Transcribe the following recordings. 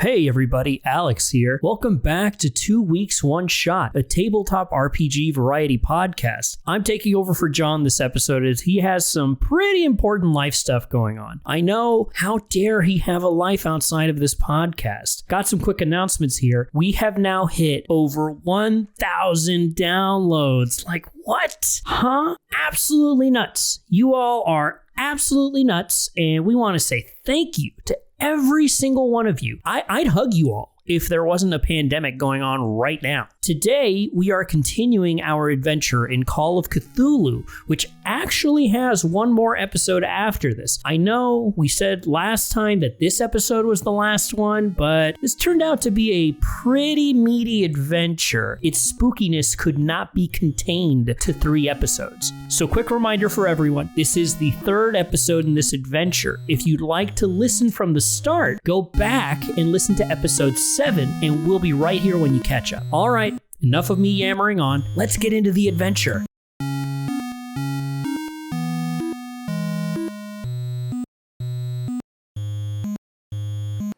Hey everybody, Alex here. Welcome back to 2 Weeks, One Shot, a tabletop RPG variety podcast. I'm taking over for John this episode as he has some pretty important life stuff going on. I know, how dare he have a life outside of this podcast? Got some quick announcements here. We have now hit over 1,000 downloads. Like, what? Huh? Absolutely nuts. You all are absolutely nuts, and we want to say thank you to every single one of you. I'd hug you all if there wasn't a pandemic going on right now. Today, we are continuing our adventure in Call of Cthulhu, which actually has one more episode after this. I know we said last time that this episode was the last one, but this turned out to be a pretty meaty adventure. Its spookiness could not be contained to 3 episodes. So quick reminder for everyone, this is the 3rd episode in this adventure. If you'd like to listen from the start, go back and listen to episode 7, and we'll be right here when you catch up. All right, enough of me yammering on. Let's get into the adventure.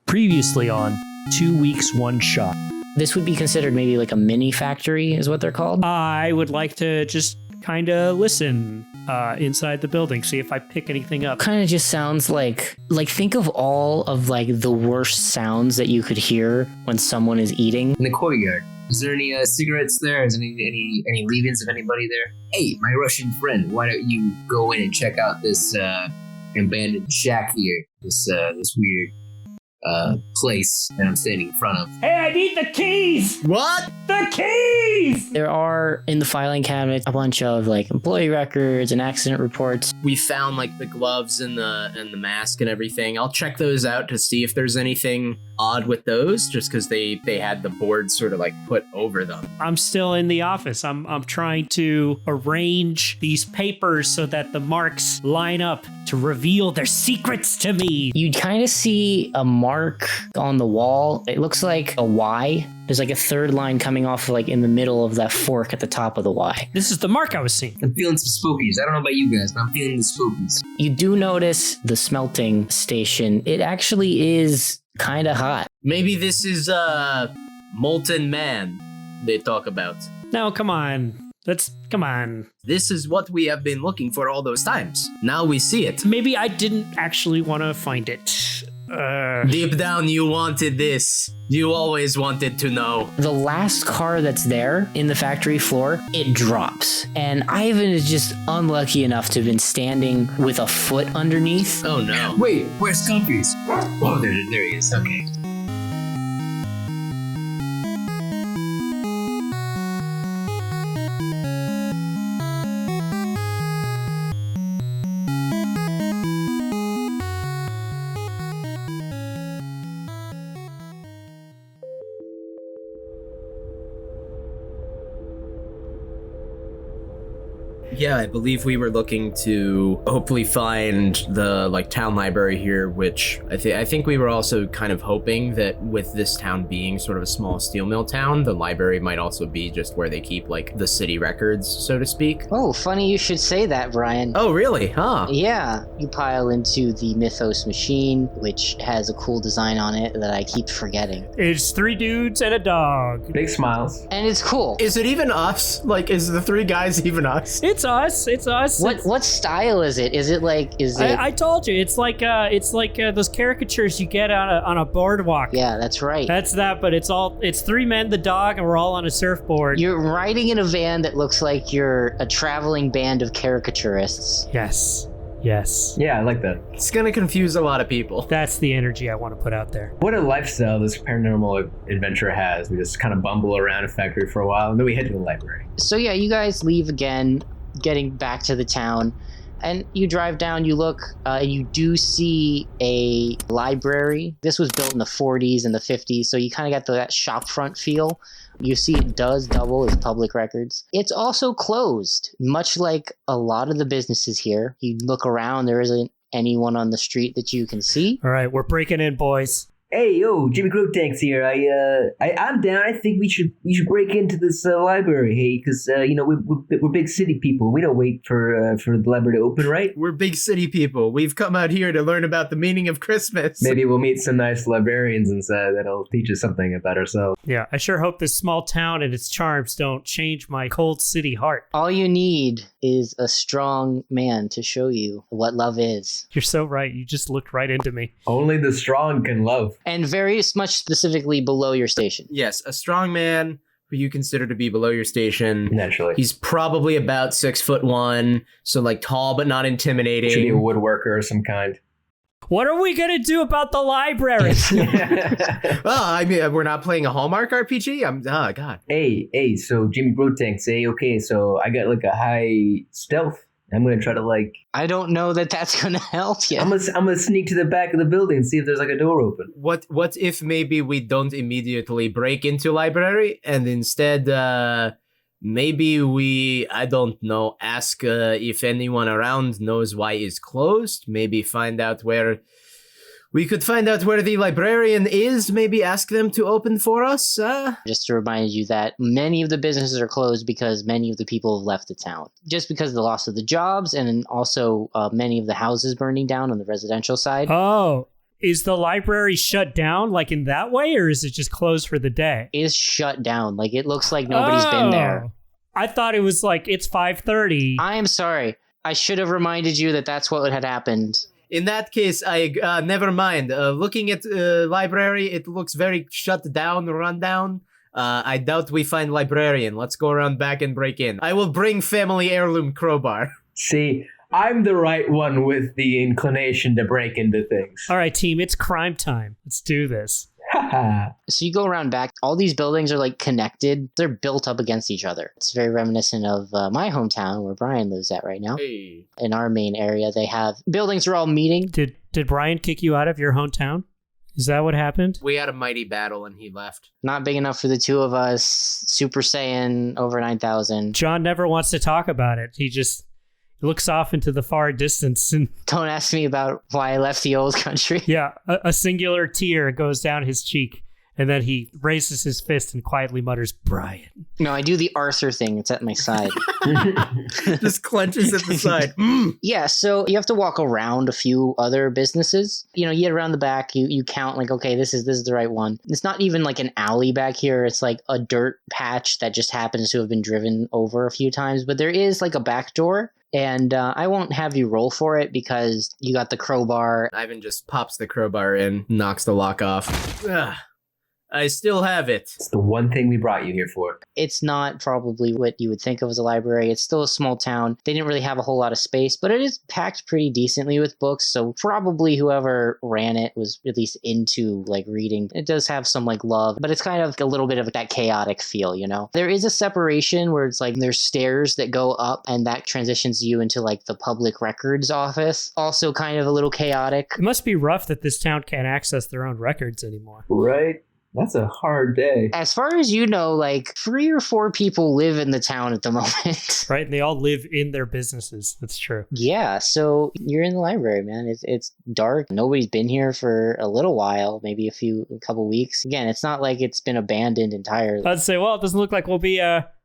Previously on 2 Weeks, One Shot. This would be considered maybe like a mini factory is what they're called? I would like to just kind of listen inside the building, see if I pick anything up. Kind of just sounds like think of all of like the worst sounds that you could hear when someone is eating. In the courtyard. Is there any cigarettes there? Is there any leave-ins of anybody there? Hey, my Russian friend, why don't you go in and check out this abandoned shack here? This weird place that I'm standing in front of. Hey, I need the keys! What? The keys! There are in the filing cabinet a bunch of like employee records and accident reports. We found like the gloves and the mask and everything. I'll check those out to see if there's anything odd with those, just because they had the board sort of like put over them. I'm still in the office. I'm trying to arrange these papers so that the marks line up to reveal their secrets to me. You kind of see a mark on the wall. It looks like a Y. There's like a 3rd line coming off like in the middle of that fork at the top of the Y. This is the mark I was seeing. I'm feeling some spookies. I don't know about you guys, but I'm feeling the spookies. You do notice the smelting station. It actually is kind of hot. Maybe this is Molten Man they talk about. No, come on. Come on. This is what we have been looking for all those times. Now we see it. Maybe I didn't actually want to find it. Deep down, you wanted this. You always wanted to know. The last car that's there in the factory floor, it drops. And Ivan is just unlucky enough to have been standing with a foot underneath. Oh no. Wait, where's Scumpies? Oh, there he is. Okay. Yeah, I believe we were looking to hopefully find the town library here, which I think we were also kind of hoping that with this town being sort of a small steel mill town, the library might also be just where they keep the city records, so to speak. Oh, funny you should say that, Brian. Oh, really? Huh? Yeah, you pile into the Mythos machine, which has a cool design on it that I keep forgetting. It's 3 dudes and a dog. Big smiles. And it's cool. Is it even us? Is the 3 guys even us? It's us. What style is it? Is it I told you, it's like those caricatures you get on a boardwalk. Yeah, that's right. That's that, but it's 3 men, the dog, and we're all on a surfboard. You're riding in a van that looks like you're a traveling band of caricaturists. Yes. Yeah, I like that. It's gonna confuse a lot of people. That's the energy I want to put out there. What a lifestyle this paranormal adventure has. We just kind of bumble around a factory for a while, and then we head to the library. So yeah, you guys leave again, getting back to the town, and you drive down, you look, and you do see a library. This was built in the 40s and the 50s, so you kind of got that shop front feel. You see it does double as public records. It's also closed, much like a lot of the businesses here. You look around, there isn't anyone on the street that you can see. All right, we're breaking in, boys. Hey, yo, Jimmy Grotanks here. I'm down. I think we should break into this library, hey, because we're big city people. We don't wait for the library to open, right? We're big city people. We've come out here to learn about the meaning of Christmas. Maybe we'll meet some nice librarians inside that'll teach us something about ourselves. Yeah, I sure hope this small town and its charms don't change my cold city heart. All you need is a strong man to show you what love is. You're so right. You just looked right into me. Only the strong can love. And very much specifically below your station. Yes, a strong man who you consider to be below your station. Naturally. He's probably about 6'1", so like tall but not intimidating. Should be a woodworker of some kind. What are we going to do about the library? I mean, we're not playing a Hallmark RPG? God. Hey, so Jimmy Grotanks, say, okay, so I got like a high stealth. I'm going to try to I don't know that that's going to help you. I'm gonna sneak to the back of the building and see if there's like a door open. What if maybe we don't immediately break into library and instead maybe we, I don't know, ask if anyone around knows why it's closed, maybe find out where we could find out where the librarian is, maybe ask them to open for us. Just to remind you that many of the businesses are closed because many of the people have left the town. Just because of the loss of the jobs and also many of the houses burning down on the residential side. Oh, is the library shut down like in that way, or is it just closed for the day? It is shut down. Like, it looks like nobody's been there. I thought it was like it's 5:30. I am sorry. I should have reminded you that that's what had happened. In that case, I never mind. Looking at library, it looks very shut down, run down. I doubt we find librarian. Let's go around back and break in. I will bring family heirloom crowbar. See, I'm the right one with the inclination to break into things. All right, team, it's crime time. Let's do this. So you go around back. All these buildings are like connected. They're built up against each other. It's very reminiscent of my hometown where Brian lives at right now. Hey. In our main area, they have buildings are all meeting. Did Brian kick you out of your hometown? Is that what happened? We had a mighty battle and he left. Not big enough for the two of us. Super Saiyan over 9,000. John never wants to talk about it. He just looks off into the far distance and Don't ask me about why I left the old country. yeah, a singular tear goes down his cheek, and then he raises his fist and quietly mutters, "Brian." No, I do the Arthur thing. It's at my side. Just clenches at the side. Yeah, so you have to walk around a few other businesses. You get around the back, you count like, okay, this is the right one. It's not even like an alley back here. It's like a dirt patch that just happens to have been driven over a few times. But there is like a back door. And I won't have you roll for it because you got the crowbar. Ivan just pops the crowbar in, knocks the lock off. Ugh. I still have it. It's the one thing we brought you here for. It's not probably what you would think of as a library. It's still a small town. They didn't really have a whole lot of space, but it is packed pretty decently with books. So probably whoever ran it was at least into like reading. It does have some like love, but it's kind of a little bit of that chaotic feel, There is a separation where it's like there's stairs that go up and that transitions you into like the public records office. Also kind of a little chaotic. It must be rough that this town can't access their own records anymore. Right? That's a hard day. As far as you know, like 3 or 4 people live in the town at the moment. Right? And they all live in their businesses. That's true. Yeah, so you're in the library, man. It's dark. Nobody's been here for a little while, maybe a couple weeks. Again, it's not like it's been abandoned entirely. I'd say, well, it doesn't look like we'll be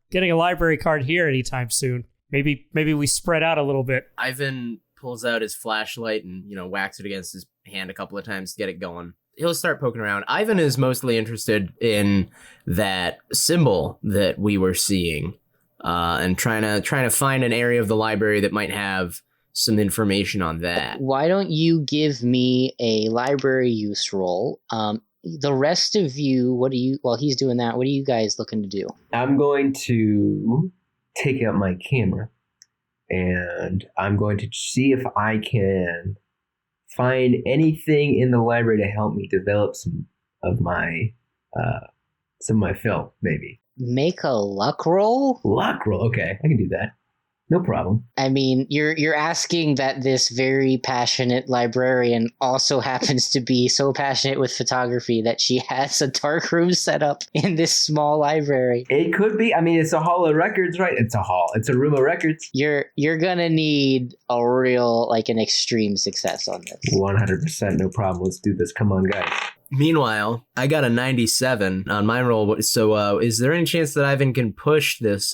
getting a library card here anytime soon. Maybe we spread out a little bit. Ivan pulls out his flashlight and, whacks it against his hand a couple of times to get it going. He'll start poking around. Ivan is mostly interested in that symbol that we were seeing, and trying to find an area of the library that might have some information on that. Why don't you give me a library use roll? The rest of you, while he's doing that, what are you guys looking to do? I'm going to take out my camera and I'm going to see if I can find anything in the library to help me develop some of my film, maybe. Make a luck roll? Luck roll, okay, I can do that. No problem. I mean, you're asking that this very passionate librarian also happens to be so passionate with photography that she has a dark room set up in this small library. It could be. I mean, it's a hall of records, right? It's a hall. It's a room of records. You're gonna need a real, like, an extreme success on this. 100%, no problem. Let's do this. Come on, guys. Meanwhile, I got a 97 on my roll. So, is there any chance that Ivan can push this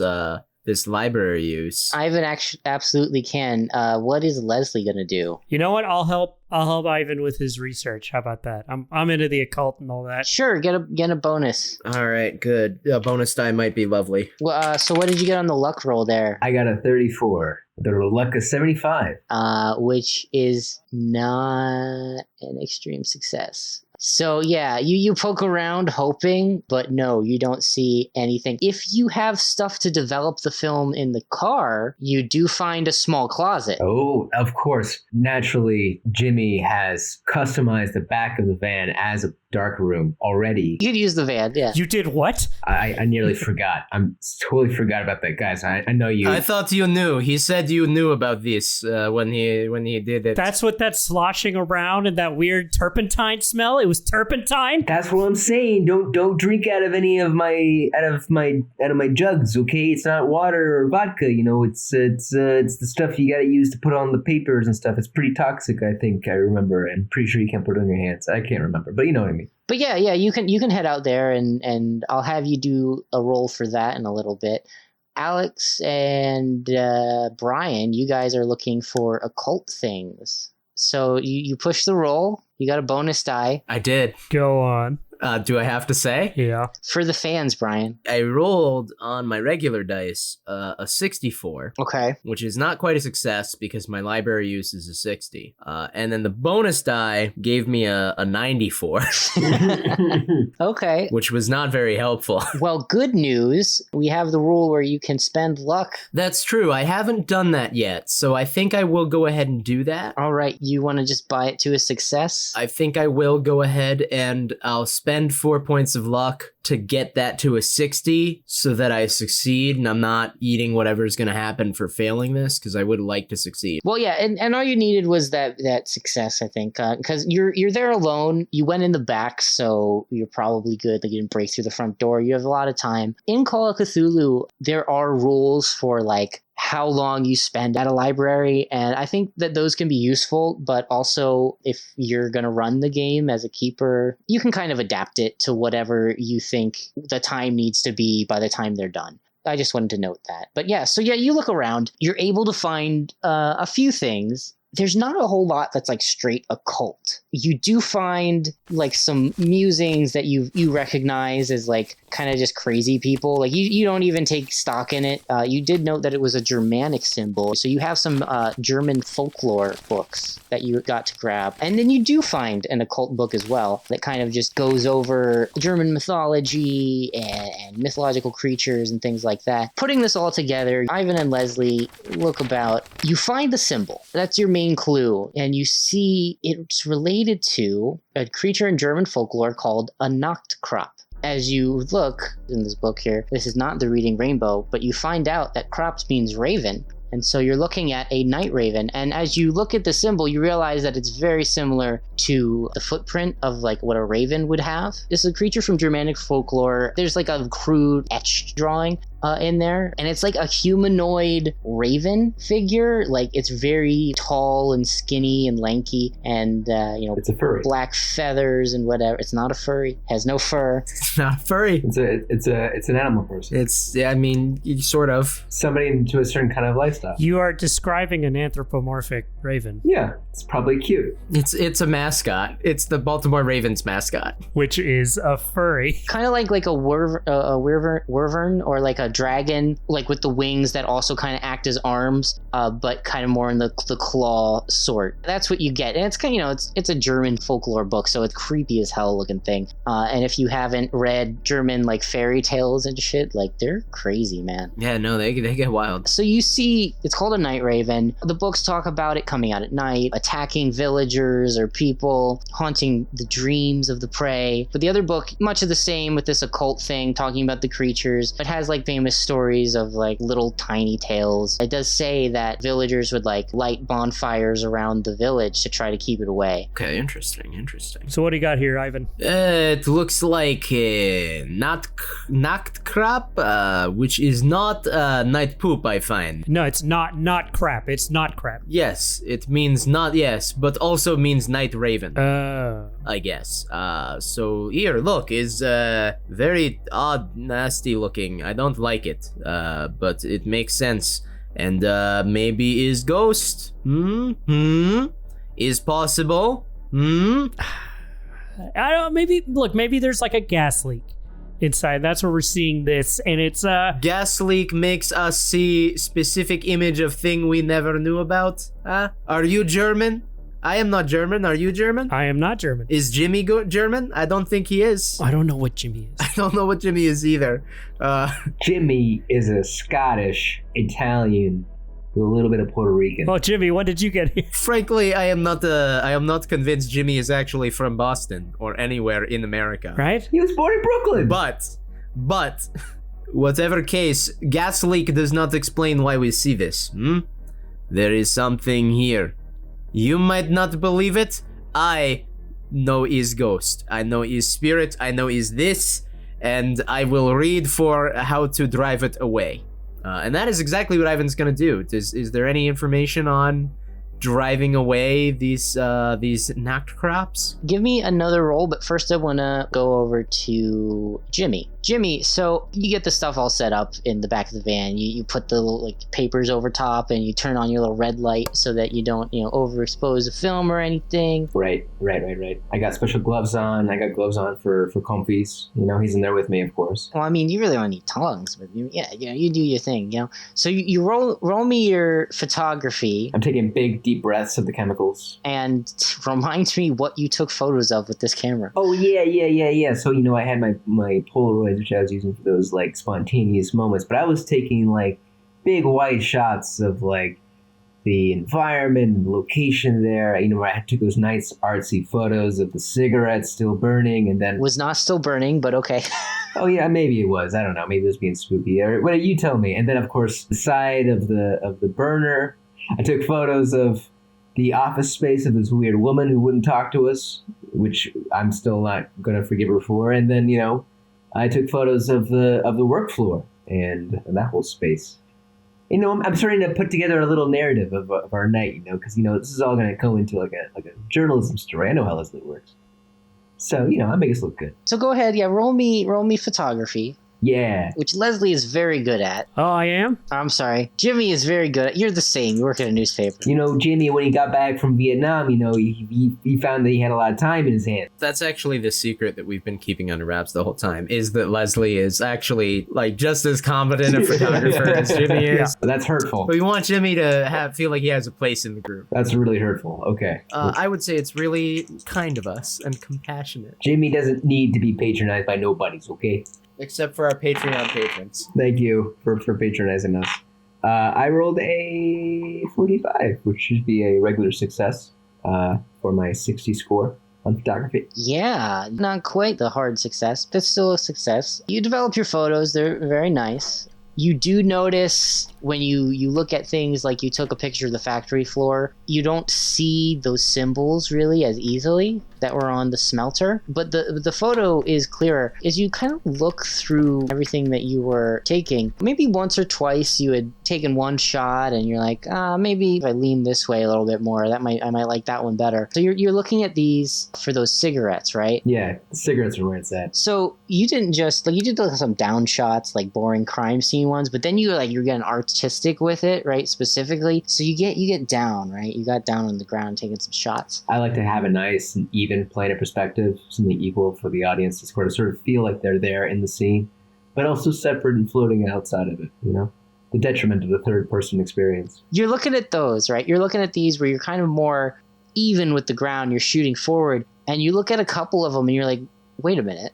library use? Ivan actually absolutely can. What is Leslie gonna do? You know what? I'll help Ivan with his research. How about that? I'm into the occult and all that. Sure, get a bonus. All right, good. A bonus die might be lovely. Well, so what did you get on the luck roll there? I got a 34. The luck is 75. Which is not an extreme success. So yeah, you poke around hoping, but no, you don't see anything. If you have stuff to develop the film in the car, you do find a small closet. Oh, of course. Naturally, Jimmy has customized the back of the van as a dark room already. You could use the van, yeah. You did what? I nearly forgot. I'm totally forgot about that, guys. I know you. I thought you knew. He said you knew about this when he did it. That's what that sloshing around and that weird turpentine smell. It was turpentine. That's what I'm saying. Don't drink out of any of my jugs, okay? It's not water or vodka. You know, it's the stuff you got to use to put on the papers and stuff. It's pretty toxic. I think I remember. I'm pretty sure you can't put it on your hands. I can't remember, but you know what I mean. But yeah, you can head out there and I'll have you do a roll for that in a little bit. Alex and Brian, you guys are looking for occult things. So you push the roll. You got a bonus die. I did. Go on. Do I have to say? Yeah. For the fans, Brian. I rolled on my regular dice a 64. Okay. Which is not quite a success because my library use is a 60. And then the bonus die gave me a 94. Okay. Which was not very helpful. Well, good news. We have the rule where you can spend luck. That's true. I haven't done that yet, so I think I will go ahead and do that. All right. You want to just buy it to a success? I think I will go ahead and I'll spend 4 points of luck to get that to a 60 so that I succeed and I'm not eating whatever's going to happen for failing this because I would like to succeed. Well, yeah, and all you needed was that success, I think, because you're there alone. You went in the back, so you're probably good. Like you didn't break through the front door. You have a lot of time. In Call of Cthulhu, there are rules for like how long you spend at a library, and I think that those can be useful, but also if you're going to run the game as a keeper, you can kind of adapt it to whatever you think the time needs to be by the time they're done. I just wanted to note that. But yeah, so yeah, you look around, you're able to find a few things. There's not a whole lot that's like straight occult. You do find like some musings that you recognize as like kind of just crazy people. Like you don't even take stock in it. You did note that it was a Germanic symbol. So you have some German folklore books that you got to grab. And then you do find an occult book as well that kind of just goes over German mythology and mythological creatures and things like that. Putting this all together, Ivan and Leslie look about. You find the symbol. That's your main clue, and you see it's related to a creature in German folklore called a Nachtkrab. As you look in this book here, this is not the Reading Rainbow, but you find out that Krabs means raven. And so you're looking at a night raven. And as you look at the symbol, you realize that it's very similar to the footprint of like what a raven would have. This is a creature from Germanic folklore. There's like a crude etched drawing in there. And it's like a humanoid raven figure. Like it's very tall and skinny and lanky and, it's a furry. Black feathers and whatever. It's not a furry. Has no fur. It's not furry. It's an animal person. Sort of. Somebody into a certain kind of lifestyle. You are describing an anthropomorphic raven. Yeah, it's probably cute. It's a mascot. It's the Baltimore Ravens mascot, which is a furry. Kind of like a wyvern or like a dragon, like with the wings that also kind of act as arms, but kind of more in the claw sort. That's what you get, and it's kind of it's a German folklore book, so it's creepy as hell looking thing. And if you haven't read German like fairy tales and shit, like they're crazy, man. Yeah, no, they get wild. So you see, it's called a night raven. The books talk about it coming out at night, attacking villagers or people, haunting the dreams of the prey. But the other book, much of the same with this occult thing, talking about the creatures, but has like famous stories of like little tiny tales. It does say that villagers would like light bonfires around the village to try to keep it away. Okay, interesting. So what do you got here, Ivan? It looks like Nachtkrab, which is not night poop, I find. No, it's not crap. It's not crap. Yes, it means not yes, but also means night raven. Oh. I guess. So here, look, is very odd, nasty looking. I don't like it, but it makes sense. And maybe is ghost. Is possible. I don't. Maybe there's like a gas leak inside. That's where we're seeing this, and it's gas leak makes us see specific image of thing we never knew about. Are you German? I am not German. Are you German? I am not German. Is Jimmy German? I don't think he is. I don't know what Jimmy is. I don't know what Jimmy is either. Jimmy is a Scottish Italian with a little bit of Puerto Rican. Oh, Jimmy, what did you get here? Frankly, I am not convinced Jimmy is actually from Boston or anywhere in America. Right? He was born in Brooklyn. But whatever case, gas leak does not explain why we see this. There is something here. You might not believe it. I know is ghost. I know is spirit. I know is this. And I will read for how to drive it away. And that is exactly what Ivan's gonna do. Is there any information on driving away these Nachtkrabs? Give me another roll, but first I want to go over to Jimmy. Jimmy, so you get the stuff all set up in the back of the van. You put the little, like, papers over top, and you turn on your little red light so that you don't, overexpose the film or anything. Right. I got special gloves on. I got gloves on for comfies. He's in there with me, of course. Well, I mean, you really don't need tongs, but you do your thing, So you roll me your photography. I'm taking big, deep breaths of the chemicals. And remind me what you took photos of with this camera. Oh, yeah. So, I had my Polaroids, which I was using for those, like, spontaneous moments. But I was taking, like, big white shots of, like, the environment and the location there. I took those nice artsy photos of the cigarettes still burning, and then... Was not still burning, but okay. Oh, yeah, maybe it was. I don't know. Maybe it was being spooky. What you tell me? And then, of course, the side of the burner... I took photos of the office space of this weird woman who wouldn't talk to us, which I'm still not going to forgive her for. And then, I took photos of the work floor and that whole space. I'm starting to put together a little narrative of our night, because, this is all going to go into like a journalism story. I know how this works. So, I make us look good. So go ahead. Yeah, roll me photography. Yeah. Which Leslie is very good at. Oh, I am? I'm sorry. Jimmy is very good at. You're the same. You work at a newspaper. Jimmy, when he got back from Vietnam, he found that he had a lot of time in his hands. That's actually the secret that we've been keeping under wraps the whole time, is that Leslie is actually, like, just as competent a photographer as Jimmy is. Yeah. That's hurtful. But we want Jimmy to feel like he has a place in the group. That's really hurtful. Okay. I would say it's really kind of us and compassionate. Jimmy doesn't need to be patronized by nobodies, okay? Except for our Patreon patrons. Thank you for patronizing us. I rolled a 45, which should be a regular success for my 60 score on photography. Yeah, not quite the hard success, but still a success. You develop your photos. They're very nice. You do notice when you look at things, like you took a picture of the factory floor, you don't see those symbols really as easily that were on the smelter. But the photo is clearer. As you kind of look through everything that you were taking, maybe once or twice you had taken one shot and you're like, maybe if I lean this way a little bit more, I might like that one better. So you're looking at these for those cigarettes, right? Yeah, the cigarettes are where it's at. So you didn't just, like, you did some down shots, like boring crime scene ones, but then you're getting artistic with it, right? Specifically. So you get down, right? You got down on the ground taking some shots. I like to have a nice and even plane of perspective, something equal for the audience to sort of feel like they're there in the scene, but also separate and floating outside of it, the detriment of the third person experience. You're looking at those, right? You're looking at these where you're kind of more even with the ground, you're shooting forward, and you look at a couple of them and you're like, wait a minute.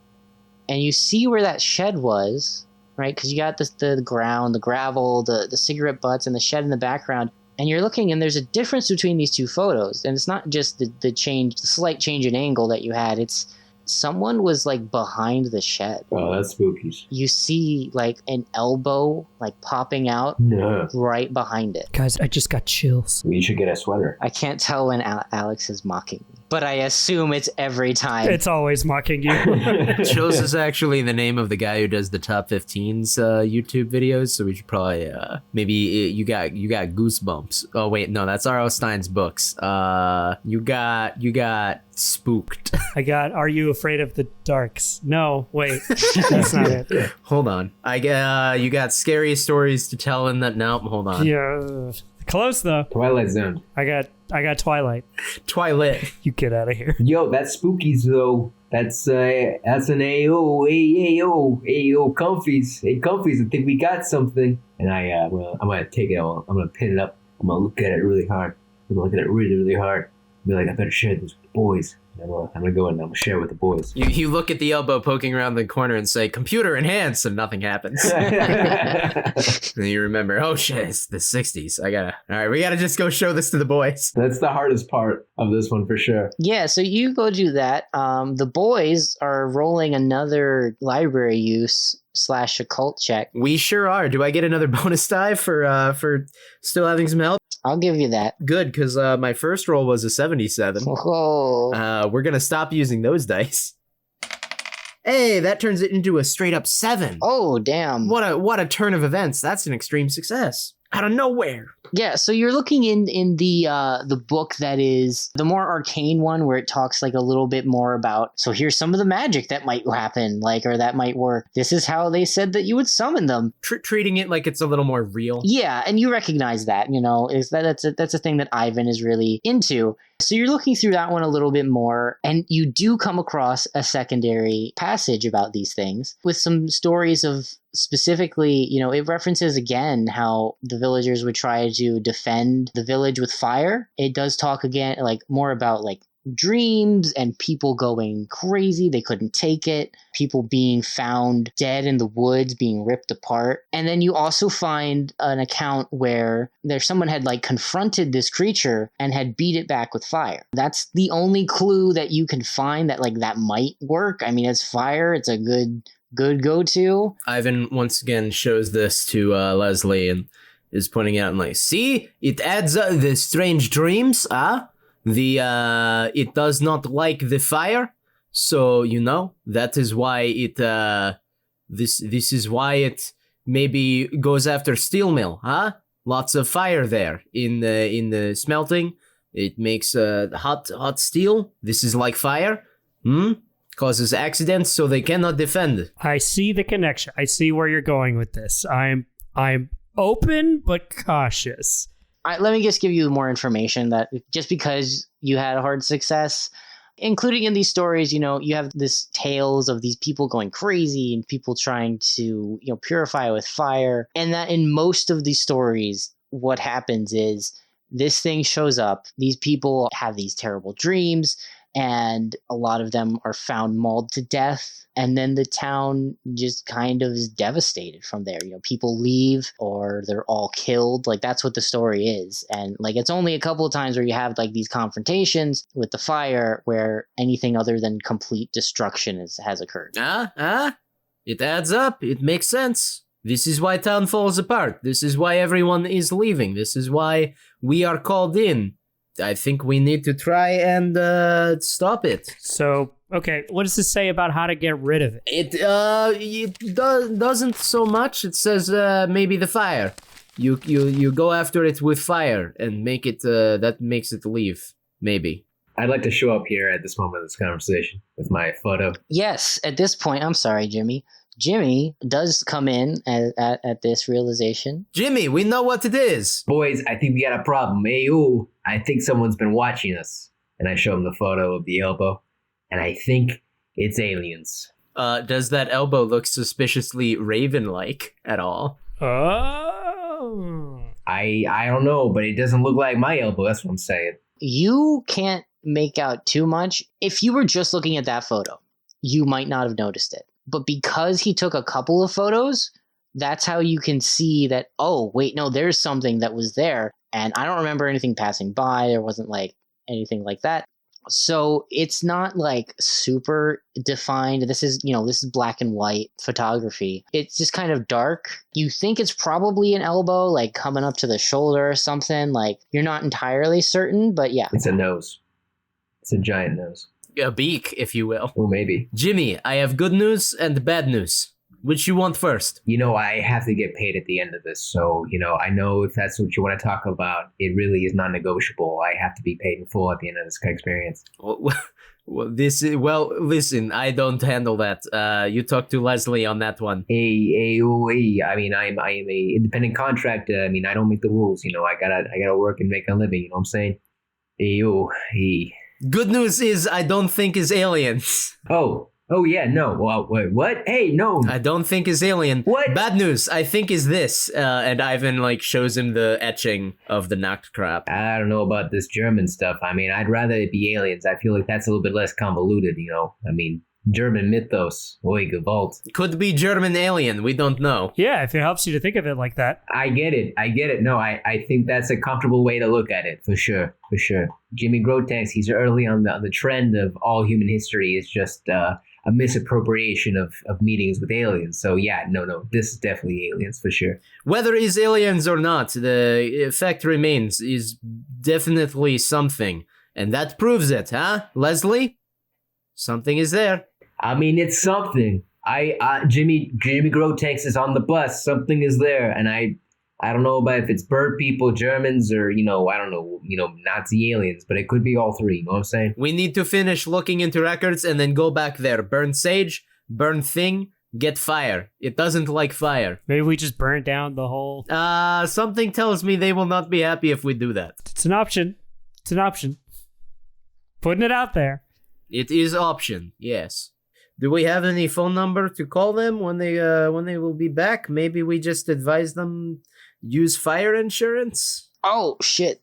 And you see where that shed was, right? Because you got the ground, the gravel, the cigarette butts, and the shed in the background. And you're looking, and there's a difference between these two photos. And it's not just the slight change in angle that you had. It's someone was like behind the shed. Oh, that's spookies. You see like an elbow like popping out No. right behind it. Guys, I just got chills. We should get a sweater. I can't tell when Alex is mocking me, but I assume it's every time. It's always mocking you. Chills is actually the name of the guy who does the top 15s YouTube videos, so we should probably maybe you got goosebumps. Oh wait, no, that's R.L. Stein's books. You got spooked. I got Are You Afraid of the Darks? No, wait. That's not it. Hold on. You got scary stories to tell in that. No, hold on. Yeah. Close though. Twilight Zone. I got Twilight. Twilight. You get out of here. Yo, that's spookies though. That's an AO comfies. Hey comfies, I think we got something. And I'm gonna take it all. I'm gonna pin it up. I'm gonna look at it really hard. I'm gonna look at it really, really hard. Be like, I better share this with the boys. I'm gonna go and I'm gonna share with the boys. You look at the elbow poking around the corner and say, "Computer enhance," and nothing happens. And you remember, oh shit, it's the 60s. All right, we gotta just go show this to the boys. That's the hardest part of this one for sure. Yeah, so you go do that. The boys are rolling another library use / occult check. We sure are. Do I get another bonus die for still having some help? I'll give you that. Good, because my first roll was a 77. Oh. We're gonna stop using those dice. Hey, that turns it into a straight up 7. Oh, damn. What a turn of events. That's an extreme success. Out of nowhere. Yeah, so you're looking in the book that is the more arcane one, where it talks like a little bit more about, so here's some of the magic that might happen, like, or that might work. This is how they said that you would summon them. Treating it like it's a little more real. Yeah, and you recognize that, that's a thing that Ivan is really into. So you're looking through that one a little bit more, and you do come across a secondary passage about these things with some stories of specifically, it references again how the villagers would try to defend the village with fire. It does talk again, like more about like dreams and people going crazy. They couldn't take it. People being found dead in the woods, being ripped apart. And then you also find an account where someone had like confronted this creature and had beat it back with fire. That's the only clue that you can find that like that might work. I mean, it's fire. It's a good go-to. Ivan once again shows this to Leslie and is pointing out and like, see, it adds up the strange dreams, it does not like the fire, so that is why it this is why it maybe goes after steel mill, lots of fire there in the smelting. It makes hot steel. This is like fire. Causes accidents, so they cannot defend. I see the connection. I see where you're going with this. I'm open but cautious. Let me just give you more information that just because you had a hard success, including in these stories, you have this tales of these people going crazy and people trying to, purify with fire. And that in most of these stories, what happens is this thing shows up. These people have these terrible dreams, and a lot of them are found mauled to death. And then the town just kind of is devastated from there. People leave or they're all killed. Like, that's what the story is. And like, it's only a couple of times where you have like these confrontations with the fire where anything other than complete destruction has occurred. It adds up. It makes sense. This is why town falls apart. This is why everyone is leaving. This is why we are called in. I think we need to try and stop it. So, okay, what does this say about how to get rid of it? It doesn't so much. It says maybe the fire. You go after it with fire and make it. That makes it leave. Maybe. I'd like to show up here at this moment of this conversation with my photo. Yes, at this point, I'm sorry, Jimmy. Jimmy does come in at this realization. Jimmy, we know what it is. Boys, I think we got a problem. Hey, ooh, I think someone's been watching us. And I show him the photo of the elbow. And I think it's aliens. Does that elbow look suspiciously raven-like at all? Oh. I don't know, but it doesn't look like my elbow. That's what I'm saying. You can't make out too much. If you were just looking at that photo, you might not have noticed it. But because he took a couple of photos, that's how you can see that, oh, wait, no, there's something that was there. And I don't remember anything passing by. There wasn't like anything like that. So it's not like super defined. This is black and white photography. It's just kind of dark. You think it's probably an elbow, like coming up to the shoulder or something. Like you're not entirely certain, but yeah. It's a nose. It's a giant nose. A beak, if you will. Oh, maybe. Jimmy, I have good news and bad news. Which you want first? I have to get paid at the end of this. So, I know if that's what you want to talk about, it really is non-negotiable. I have to be paid in full at the end of this experience. Listen, I don't handle that. You talk to Leslie on that one. Hey. I mean, I am a independent contractor. I mean, I don't make the rules. I gotta work and make a living. You know what I'm saying? Hey. Good news is I don't think it's aliens. Oh yeah, no. Well, wait, what? Hey, no. I don't think it's alien. What? Bad news, I think is this. And Ivan shows him the etching of the Nachtkrab. I don't know about this German stuff. I mean, I'd rather it be aliens. I feel like that's a little bit less convoluted, I mean, German mythos. Oi, Gewalt. Could be German alien, we don't know. Yeah, if it helps you to think of it like that. I get it. No, I think that's a comfortable way to look at it, for sure. Jimmy Grotanks, he's early on the trend of all human history is just a misappropriation of meetings with aliens. So yeah, no, this is definitely aliens for sure. Whether it's aliens or not, the fact remains is definitely something. And that proves it, huh, Leslie? Something is there. I mean, it's something. Jimmy Grotanks is on the bus. Something is there, and I don't know about if it's bird people, Germans, or I don't know, Nazi aliens, but it could be all three. You know what I'm saying? We need to finish looking into records and then go back there. Burn sage, burn thing, get fire. It doesn't like fire. Maybe we just burn down the whole. Something tells me they will not be happy if we do that. It's an option. Putting it out there. It is option, yes. Do we have any phone number to call them when they will be back? Maybe we just advise them use fire insurance? Oh, shit.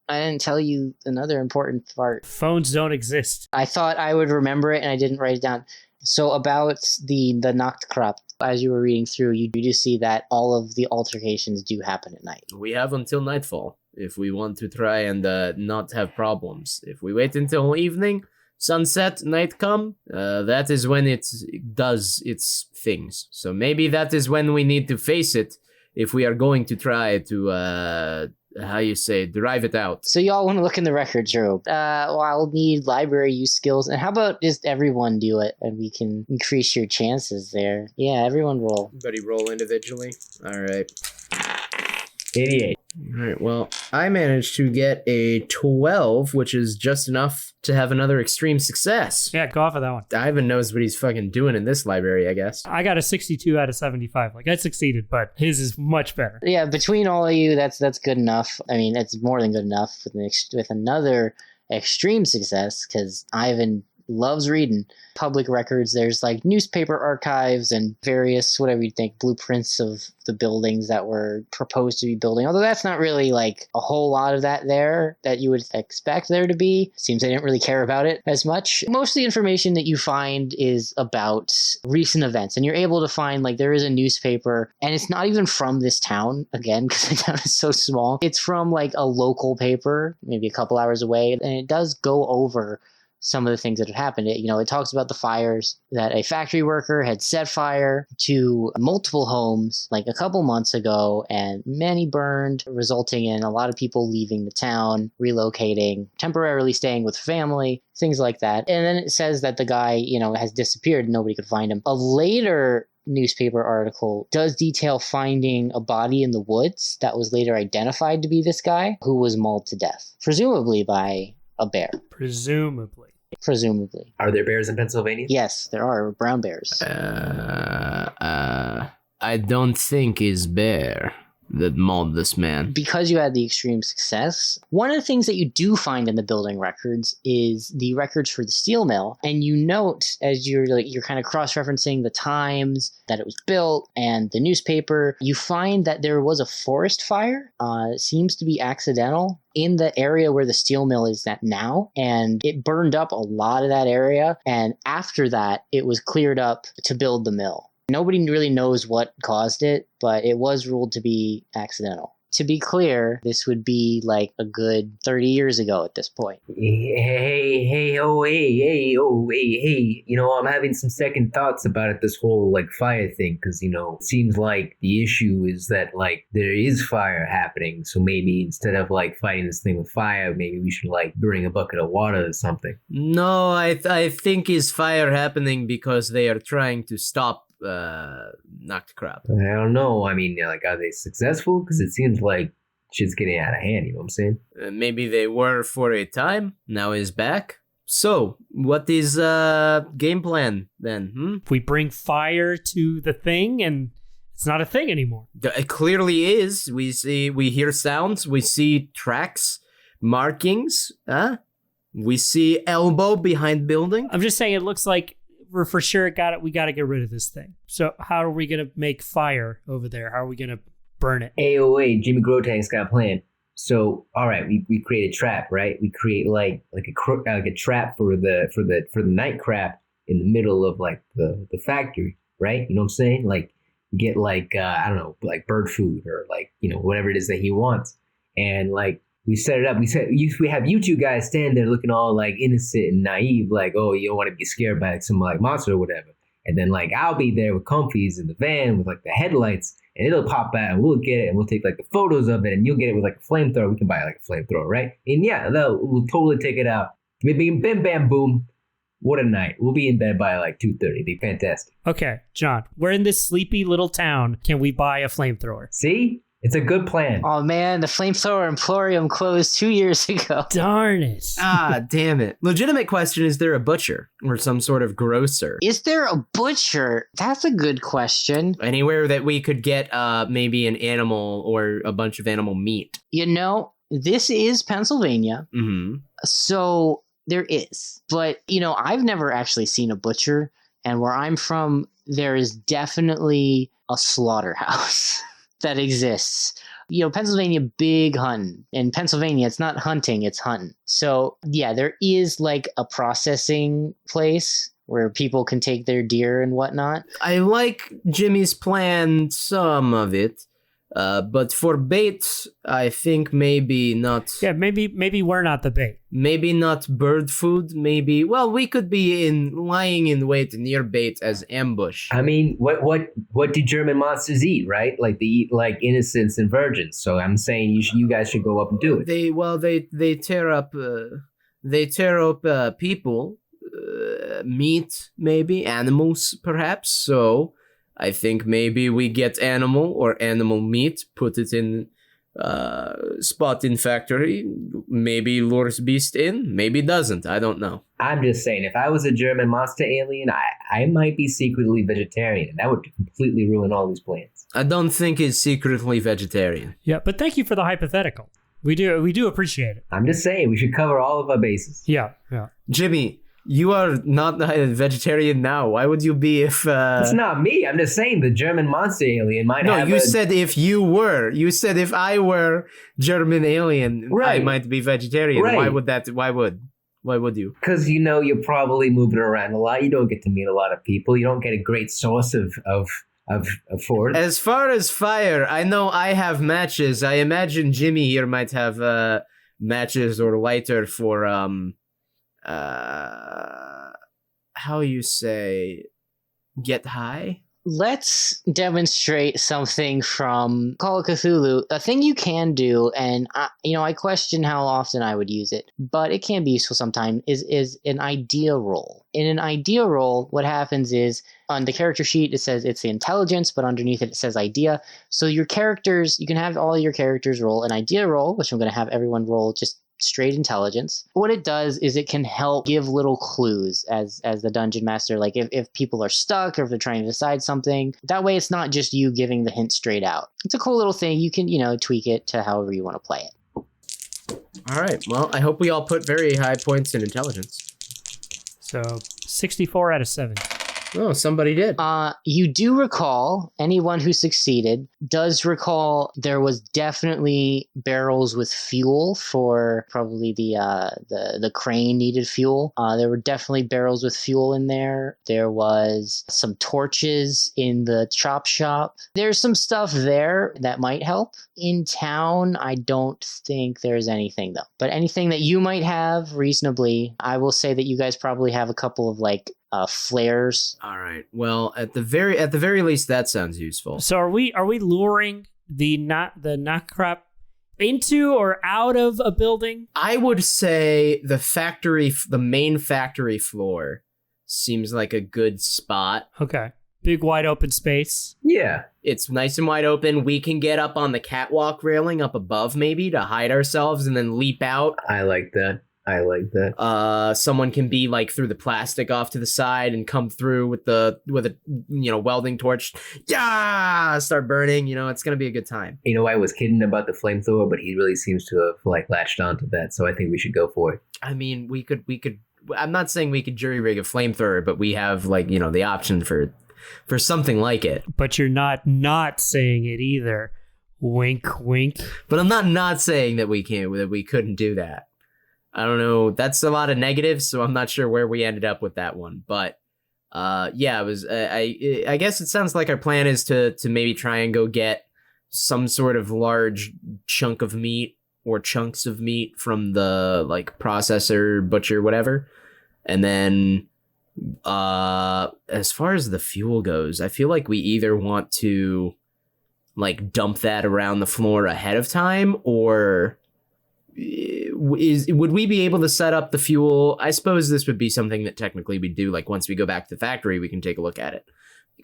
I didn't tell you another important part. Phones don't exist. I thought I would remember it and I didn't write it down. So about the Nachtkrab, as you were reading through, you do see that all of the altercations do happen at night. We have until nightfall if we want to try and not have problems. If we wait until evening, sunset, night come, that is when it does its things. So maybe that is when we need to face it if we are going to try to, derive it out. So y'all want to look in the records room. I'll need library use skills. And how about just everyone do it and we can increase your chances there. Yeah, everyone roll. Everybody roll individually. All right. 88. All right, well, I managed to get a 12, which is just enough to have another extreme success. Yeah, go off of that one. Ivan knows what he's fucking doing in this library, I guess. I got a 62 out of 75. I succeeded, but his is much better. Yeah, between all of you, that's good enough. I mean, it's more than good enough with another extreme success, because Ivan loves reading public records. There's newspaper archives and various, whatever you think, blueprints of the buildings that were proposed to be building. Although that's not really a whole lot of that there that you would expect there to be. Seems they didn't really care about it as much. Most of the information that you find is about recent events, and you're able to find there is a newspaper, and it's not even from this town, again, because the town is so small. It's from a local paper, maybe a couple hours away, and it does go over some of the things that had happened. It talks about the fires, that a factory worker had set fire to multiple homes a couple months ago, and many burned, resulting in a lot of people leaving the town, relocating, temporarily staying with family, things like that. And then it says that the guy, has disappeared and nobody could find him. A later newspaper article does detail finding a body in the woods that was later identified to be this guy, who was mauled to death, presumably by a bear. Presumably. Are there bears in Pennsylvania? Yes, there are brown bears. I don't think is bear that mauled this man. Because you had the extreme success, one of the things that you do find in the building records is the records for the steel mill. And you note, as you're kind of cross-referencing the times that it was built and the newspaper, you find that there was a forest fire. It seems to be accidental in the area where the steel mill is at now. And it burned up a lot of that area. And after that, it was cleared up to build the mill. Nobody really knows what caused it, but it was ruled to be accidental. to be clear, this would be like a good 30 years ago at this point. Hey, you know, I'm having some second thoughts about it, this whole like fire thing, because, you know, it seems like the issue is that like there is fire happening, so maybe instead of like fighting this thing with fire, maybe we should like bring a bucket of water or something. No, I think is fire happening because they are trying to stop knocked crap. I don't know. I mean, like, are they successful? Because it seems like shit's getting out of hand, you know what I'm saying? Maybe they were for a time, now is back. So, what is game plan then? We bring fire to the thing and it's not a thing anymore. It clearly is. We hear sounds, we see tracks, markings, we see elbow behind building. I'm just saying it looks like we're for sure we got to get rid of this thing. So how are we going to make fire over there? How are we going to burn it? AOA, Jimmy Grotang's got a plan. So, all right, we create a trap, right? We create like a trap for the night crap in the middle of like the factory, right? You know what I'm saying? Like get like I don't know, like bird food or like, you know, whatever it is that he wants, and like we set it up. We have you two guys stand there looking all like innocent and naive, like, oh, you don't want to be scared by like, some like monster or whatever. And then like I'll be there with comfies in the van with like the headlights, and it'll pop out and we'll get it and we'll take like the photos of it, and you'll get it with like a flamethrower. We can buy like a flamethrower, right? And yeah, we'll totally take it out. Bam, bam, boom. What a night. We'll be in bed by like 2:30. It'd be fantastic. Okay, John, we're in this sleepy little town. Can we buy a flamethrower? See? It's a good plan. Oh man, the flamethrower emporium closed 2 years ago. Darn it. Damn it. Legitimate question, is there a butcher or some sort of grocer? Is there a butcher? That's a good question. Anywhere that we could get maybe an animal or a bunch of animal meat? You know, this is Pennsylvania. Mm-hmm. So there is. But, you know, I've never actually seen a butcher. And where I'm from, there is definitely a slaughterhouse that exists. You know, Pennsylvania, big hunting. In Pennsylvania, it's not hunting, it's hunting. So yeah, there is like a processing place where people can take their deer and whatnot. I like Jimmy's plan, some of it. But for bait, I think maybe not. Yeah, maybe we're not the bait. Maybe not bird food. Maybe, well, we could be lying in wait near bait as ambush. I mean, what do German monsters eat, right? Like they eat like innocents and virgins. So I'm saying you guys should go up and do it. They tear up people, meat, maybe animals, perhaps. So I think maybe we get animal or animal meat, put it in spot in factory, maybe lures beast in, maybe doesn't. I don't know. I'm just saying, if I was a German monster alien, I might be secretly vegetarian, and that would completely ruin all these plans. I don't think he's secretly vegetarian. Yeah, but thank you for the hypothetical. We do appreciate it. I'm just saying, we should cover all of our bases. Yeah. Jimmy, you are not a vegetarian now. Why would you be if... It's not me. I'm just saying the German monster alien might have... No, you said if you were. You said if I were German alien, right. I might be vegetarian. Right. Why would you? Because, you know, you're probably moving around a lot. You don't get to meet a lot of people. You don't get a great source of food. As far as fire, I know I have matches. I imagine Jimmy here might have matches or lighter for... how you say, get high? Let's demonstrate something from Call of Cthulhu. A thing you can do, and I question how often I would use it, but it can be useful sometimes, is an idea roll. In an idea roll, what happens is, on the character sheet, it says it's the intelligence, but underneath it says idea. So your characters, you can have all your characters roll an idea roll, which I'm going to have everyone roll just straight intelligence. What it does is it can help give little clues as the dungeon master, like if people are stuck or if they're trying to decide something. That way it's not just you giving the hint straight out. It's a cool little thing. You can, tweak it to however you want to play it. All right. Well, I hope we all put very high points in intelligence. So 64 out of 70. Oh, somebody did. You do recall, anyone who succeeded does recall there was definitely barrels with fuel for probably the crane needed fuel. There were definitely barrels with fuel in there. There was some torches in the chop shop. There's some stuff there that might help. In town, I don't think there's anything though. But anything that you might have reasonably, I will say that you guys probably have a couple of flares. All right. Well, at the very least, that sounds useful. So are we luring the Nakrap into or out of a building? I would say the main factory floor seems like a good spot. Okay. Big wide open space. Yeah. It's nice and wide open. We can get up on the catwalk railing up above maybe to hide ourselves and then leap out. I like that. Someone can be through the plastic off to the side and come through with a welding torch. Yeah, start burning. It's gonna be a good time. I was kidding about the flamethrower, but he really seems to have latched onto that. So I think we should go for it. I mean, we could. I'm not saying we could jury rig a flamethrower, but we have the option for something like it. But you're not saying it either. Wink, wink. But I'm not saying that we couldn't do that. I don't know. That's a lot of negatives, so I'm not sure where we ended up with that one. But yeah, it was. I guess it sounds like our plan is to maybe try and go get some sort of large chunk of meat or chunks of meat from the processor, butcher, whatever, and then as far as the fuel goes, I feel like we either want to dump that around the floor ahead of time, or would we be able to set up the fuel? I suppose this would be something that technically we do. Once we go back to the factory, we can take a look at it.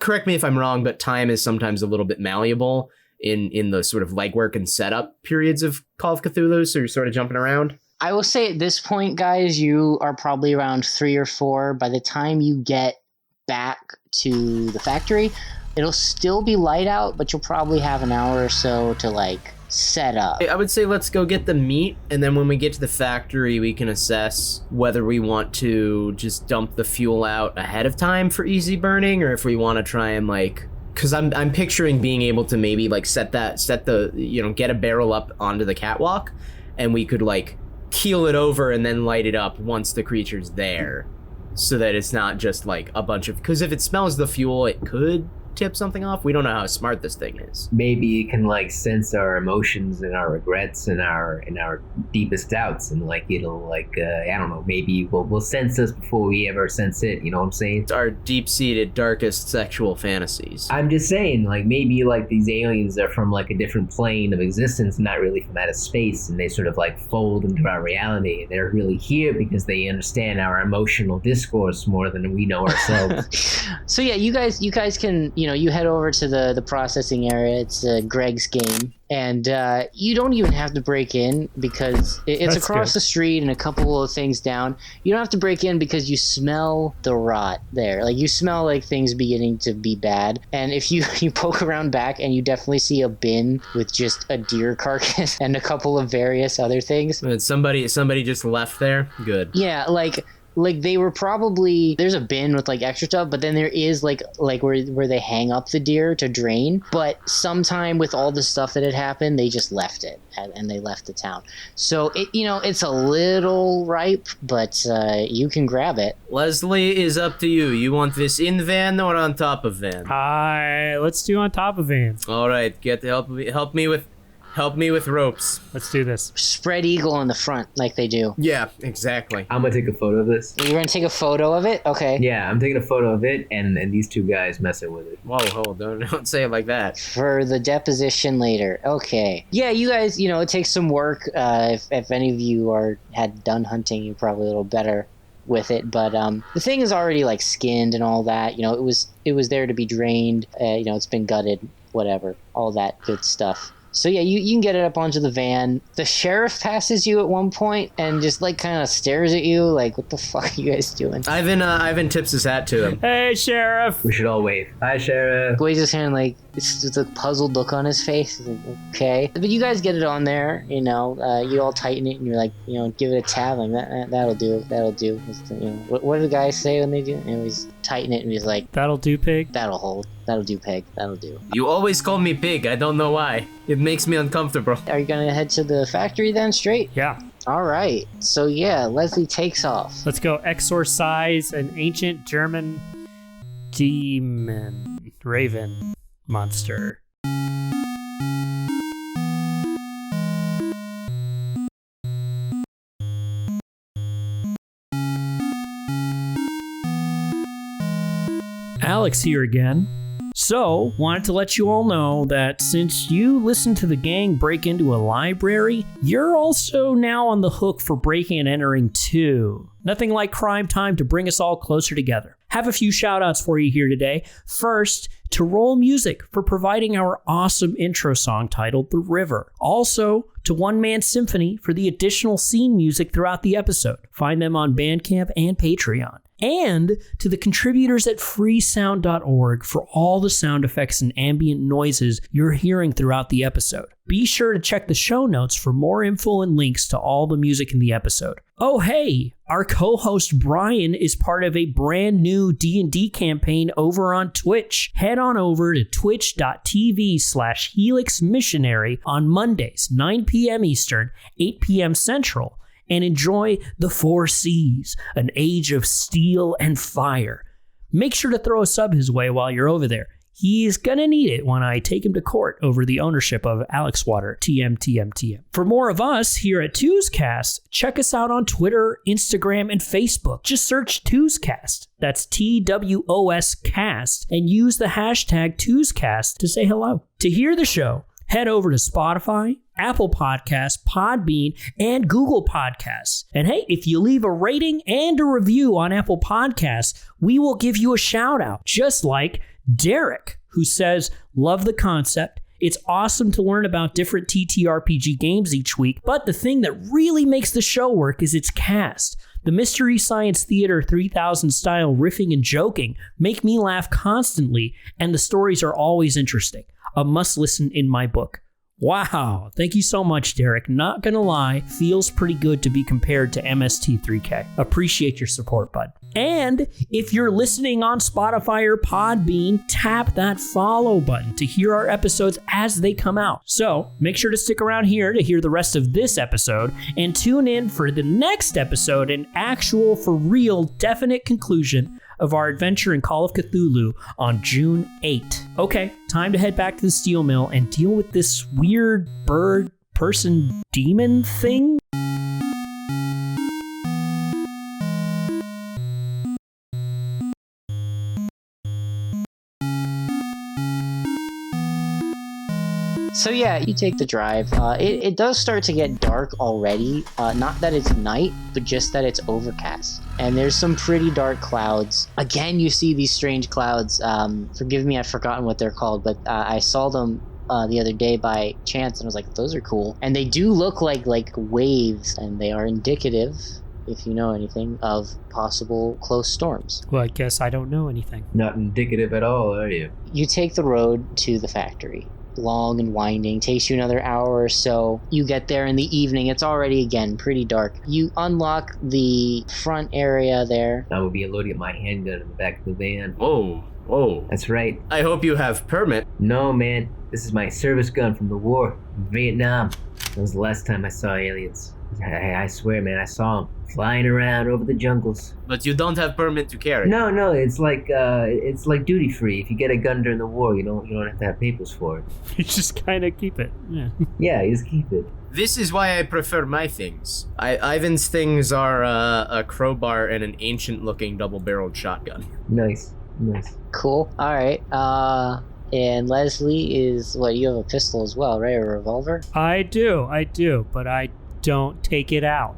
Correct me if I'm wrong, but time is sometimes a little bit malleable in the sort of legwork and setup periods of Call of Cthulhu. So you're sort of jumping around. I will say at this point, guys, you are probably around 3 or 4. By the time you get back to the factory, it'll still be light out, but you'll probably have an hour or so to set up. I would say let's go get the meat, and then when we get to the factory, we can assess whether we want to just dump the fuel out ahead of time for easy burning, or if we want to try and because I'm picturing being able to maybe set the get a barrel up onto the catwalk, and we could keel it over and then light it up once the creature's there, so that it's not just a bunch of, because if it smells the fuel, it could tip something off. We don't know how smart this thing is. Maybe it can sense our emotions and our regrets and our deepest doubts, and it'll I don't know, maybe we'll sense us before we ever sense it. You know what I'm saying? It's our deep-seated darkest sexual fantasies. I'm just saying, maybe these aliens are from a different plane of existence, not really from outer space, and they sort of fold into our reality. They're really here because they understand our emotional discourse more than we know ourselves. So yeah, you guys can you head over to the processing area. It's Greg's game, and you don't even have to break in because it's That's across good. the street and a couple of things down. You don't have to break in because you smell the rot there. You smell things beginning to be bad, and if you poke around back, and you definitely see a bin with just a deer carcass and a couple of various other things. And somebody just left there. Good. Yeah, they were probably, there's a bin with extra stuff, but then there is where they hang up the deer to drain. But sometime with all the stuff that had happened, they just left it and they left the town. So it's a little ripe, but you can grab it. Leslie, is up to you. You want this in van or on top of van? Let's do on top of van. All right, help me with ropes. Let's do this. Spread eagle on the front like they do. Yeah, exactly. I'm gonna take a photo of this. You're going to take a photo of it? Okay. Yeah, I'm taking a photo of it, and these two guys messing with it. Whoa, don't say it like that. For the deposition later. Okay. Yeah, you guys, it takes some work. If any of you had done hunting, you're probably a little better with it, but the thing is already skinned and all that. It was there to be drained. It's been gutted, whatever, all that good stuff. So yeah, you can get it up onto the van. The sheriff passes you at one point and just kind of stares at you what the fuck are you guys doing? Ivan tips his hat to him. Hey, Sheriff. We should all wave. Hi, Sheriff. Waves his hand it's just a puzzled look on his face. He's okay. But you guys get it on there, you all tighten it and you're give it a tab, that'll do. What do the guys say when they do it? Anyways, tighten it and he's like, That'll do, pig. that'll hold. That'll do, pig. That'll do. You always call me pig. I don't know why. It makes me uncomfortable. Are you gonna head to the factory then, straight? Yeah. All right. So yeah, Leslie takes off. Let's go exorcise an ancient German demon raven monster. Alex here again. So, wanted to let you all know that since you listened to the gang break into a library, you're also now on the hook for breaking and entering too. Nothing like crime time to bring us all closer together. Have a few shout outs for you here today. First, to rolemusic for providing our awesome intro song titled The River. Also, to One Man Symphony for the additional scene music throughout the episode. Find them on Bandcamp and Patreon. And to the contributors at freesound.org for all the sound effects and ambient noises you're hearing throughout the episode. Be sure to check the show notes for more info and links to all the music in the episode. Oh hey, our co-host Brian is part of a brand new D&D campaign over on Twitch. Head on over to twitch.tv/Helix Missionary on Mondays, 9 p.m. Eastern, 8 p.m. Central, and enjoy the 4 C's, an age of steel and fire. Make sure to throw a sub his way while you're over there. He's gonna need it when I take him to court over the ownership of Alex Water, TM. For more of us here at Twoscast, check us out on Twitter, Instagram, and Facebook. Just search Twoscast, that's TWOS Cast, and use the hashtag Twoscast to say hello. To hear the show, head over to Spotify, Apple Podcasts, Podbean, and Google Podcasts. And hey, if you leave a rating and a review on Apple Podcasts, we will give you a shout out, just like Derek, who says, love the concept. It's awesome to learn about different TTRPG games each week, but the thing that really makes the show work is its cast. The Mystery Science Theater 3000 style riffing and joking make me laugh constantly, and the stories are always interesting. A must listen in my book. Wow, thank you so much, Derek. Not gonna lie, feels pretty good to be compared to MST3K. Appreciate your support, bud. And if you're listening on Spotify or Podbean, tap that follow button to hear our episodes as they come out. So make sure to stick around here to hear the rest of this episode and tune in for the next episode, an actual, for real, definite conclusion of our adventure in Call of Cthulhu on June 8. Okay, time to head back to the steel mill and deal with this weird bird person demon thing. So yeah, you take the drive. It does start to get dark already. Not that it's night, but just that it's overcast. And there's some pretty dark clouds. Again, you see these strange clouds. Forgive me, I've forgotten what they're called, but I saw them the other day by chance, and I was like, those are cool. And they do look like waves, and they are indicative, if you know anything, of possible close storms. Well, I guess I don't know anything. Not indicative at all, are you? You take the road to the factory. Long and winding, takes you another hour or so. You get there in the evening. It's already, again, pretty dark. You unlock the front area there. I will be loading my handgun in the back of the van. Whoa. That's right. I hope you have permit. No, man. This is my service gun from the war in Vietnam. That was the last time I saw aliens. I swear, man, I saw them flying around over the jungles. But you don't have permit to carry. No, it's like duty free. If you get a gun during the war, you don't have to have papers for it. You just kind of keep it. Yeah. Yeah, you just keep it. This is why I prefer my things. Ivan's things are a crowbar and an ancient-looking double-barreled shotgun. Nice. Cool. All right. And Leslie is what? You have a pistol as well, right? A revolver? I do, but I don't take it out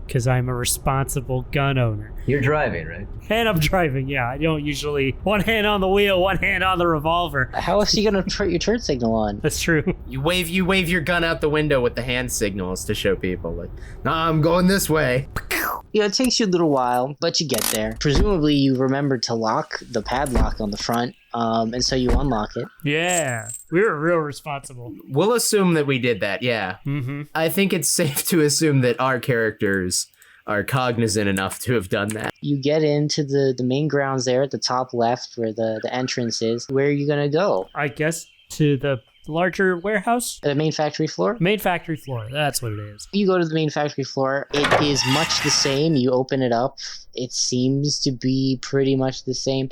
because I'm a responsible gun owner. You're driving, right? And I'm driving, yeah. I don't usually one hand on the wheel, one hand on the revolver. How else are you gonna put your turn signal on? That's true. You wave your gun out the window with the hand signals to show people, like, nah, I'm going this way. It takes you a little while, but you get there. Presumably you remembered to lock the padlock on the front, and so you unlock it. Yeah, we were real responsible. We'll assume that we did that, yeah. Mm-hmm. I think it's safe to assume that our characters are cognizant enough to have done that. You get into the main grounds there at the top left where the entrance is. Where are you going to go? I guess to the larger warehouse? The main factory floor? Main factory floor, that's what it is. You go to the main factory floor. It is much the same. You open it up. It seems to be pretty much the same.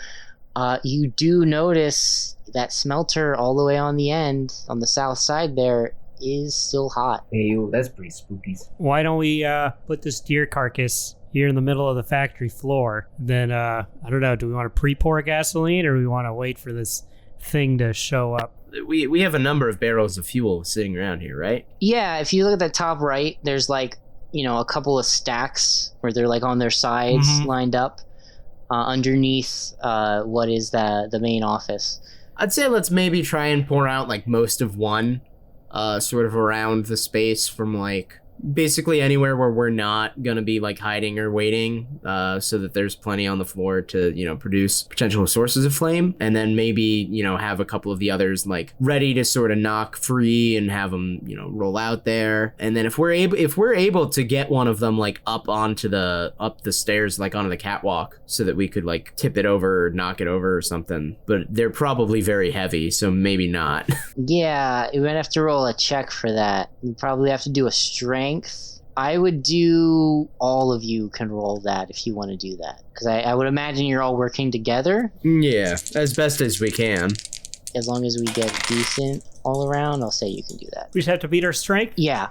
You do notice that smelter all the way on the end, on the south side there, is still hot. Hey, that's pretty spooky. Why don't we put this deer carcass here in the middle of the factory floor? Then, I don't know, do we want to pre-pour gasoline or do we want to wait for this thing to show up? We have a number of barrels of fuel sitting around here, right? Yeah, if you look at the top right, there's like, a couple of stacks where they're like on their sides lined up underneath what is the main office. I'd say let's maybe try and pour out like most of one sort of around the space from like basically anywhere where we're not going to be like hiding or waiting so that there's plenty on the floor to, produce potential sources of flame. And then maybe, have a couple of the others like ready to sort of knock free and have them, roll out there. And then if we're able to get one of them like up the stairs, like onto the catwalk so that we could like tip it over or knock it over or something. But they're probably very heavy, so maybe not. Yeah, you might have to roll a check for that. You probably have to do a strength. I would do all of you can roll that if you want to do that. Because I would imagine you're all working together. Yeah, as best as we can. As long as we get decent all around, I'll say you can do that. We just have to beat our strength? Yeah.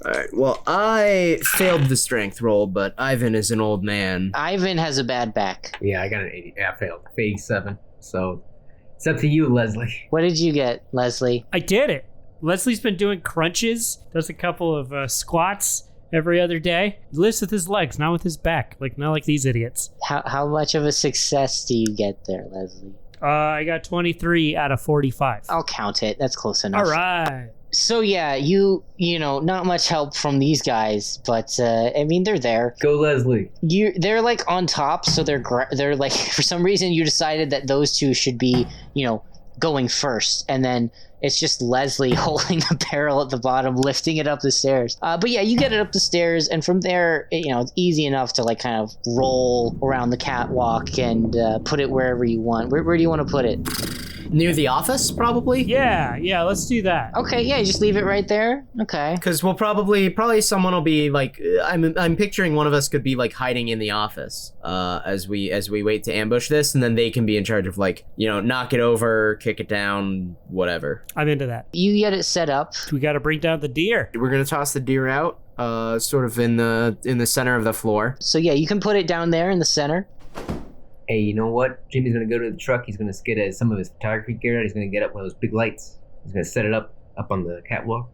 All right, well, I failed the strength roll, but Ivan is an old man. Ivan has a bad back. Yeah, I got an 80. Yeah, I failed. 87. So it's up to you, Leslie. What did you get, Leslie? I did it. Leslie's been doing crunches, does a couple of squats every other day. He lifts with his legs, not with his back, not like these idiots. How much of a success do you get there, Leslie? I got 23 out of 45. I'll count it. That's close enough. All right. So yeah, you not much help from these guys, but they're there. Go, Leslie. They're like on top, so they're like for some reason you decided that those two should be going first, and then it's just Leslie holding the barrel at the bottom, lifting it up the stairs. But yeah, you get it up the stairs, and from there, it's easy enough to like kind of roll around the catwalk and put it wherever you want. Where do you want to put it? Near the office, probably? Yeah, let's do that. Okay, yeah, you just leave it right there. Okay. Because we'll probably someone will be like, I'm picturing one of us could be like hiding in the office as we wait to ambush this, and then they can be in charge of like, knock it over, kick it down, whatever. I'm into that. You get it set up. We got to bring down the deer. We're gonna toss the deer out, sort of in the center of the floor. So yeah, you can put it down there in the center. Hey, you know what? Jimmy's going to go to the truck. He's going to get some of his photography gear out. He's going to get up one of those big lights. He's going to set it up on the catwalk.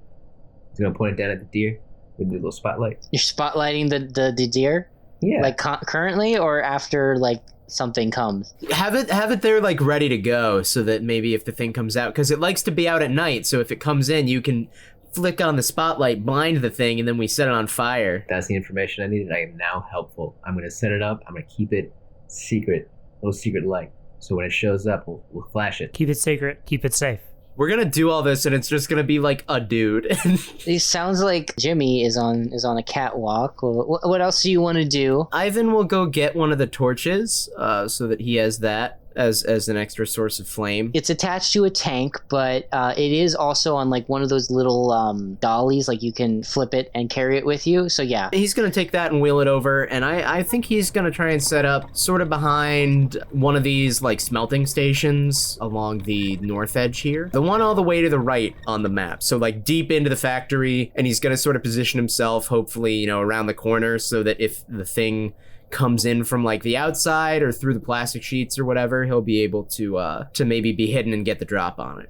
He's going to point it down at the deer with the little spotlight. You're spotlighting the deer? Yeah. Like currently or after like something comes? Have it there like ready to go so that maybe if the thing comes out, because it likes to be out at night, so if it comes in, you can flick on the spotlight, blind the thing, and then we set it on fire. That's the information I needed. I am now helpful. I'm going to set it up. I'm going to keep it secret, little secret light. So when it shows up, we'll flash it. Keep it secret. Keep it safe. We're gonna do all this, and it's just gonna be like a dude. It sounds like Jimmy is on a catwalk. What else do you want to do? Ivan will go get one of the torches, so that he has that as an extra source of flame. It's attached to a tank, but it is also on like one of those little dollies, like you can flip it and carry it with you. So yeah. He's going to take that and wheel it over, and I think he's going to try and set up sort of behind one of these like smelting stations along the north edge here. The one all the way to the right on the map. So like deep into the factory, and he's going to sort of position himself, hopefully, around the corner so that if the thing comes in from like the outside or through the plastic sheets or whatever, he'll be able to maybe be hidden and get the drop on it.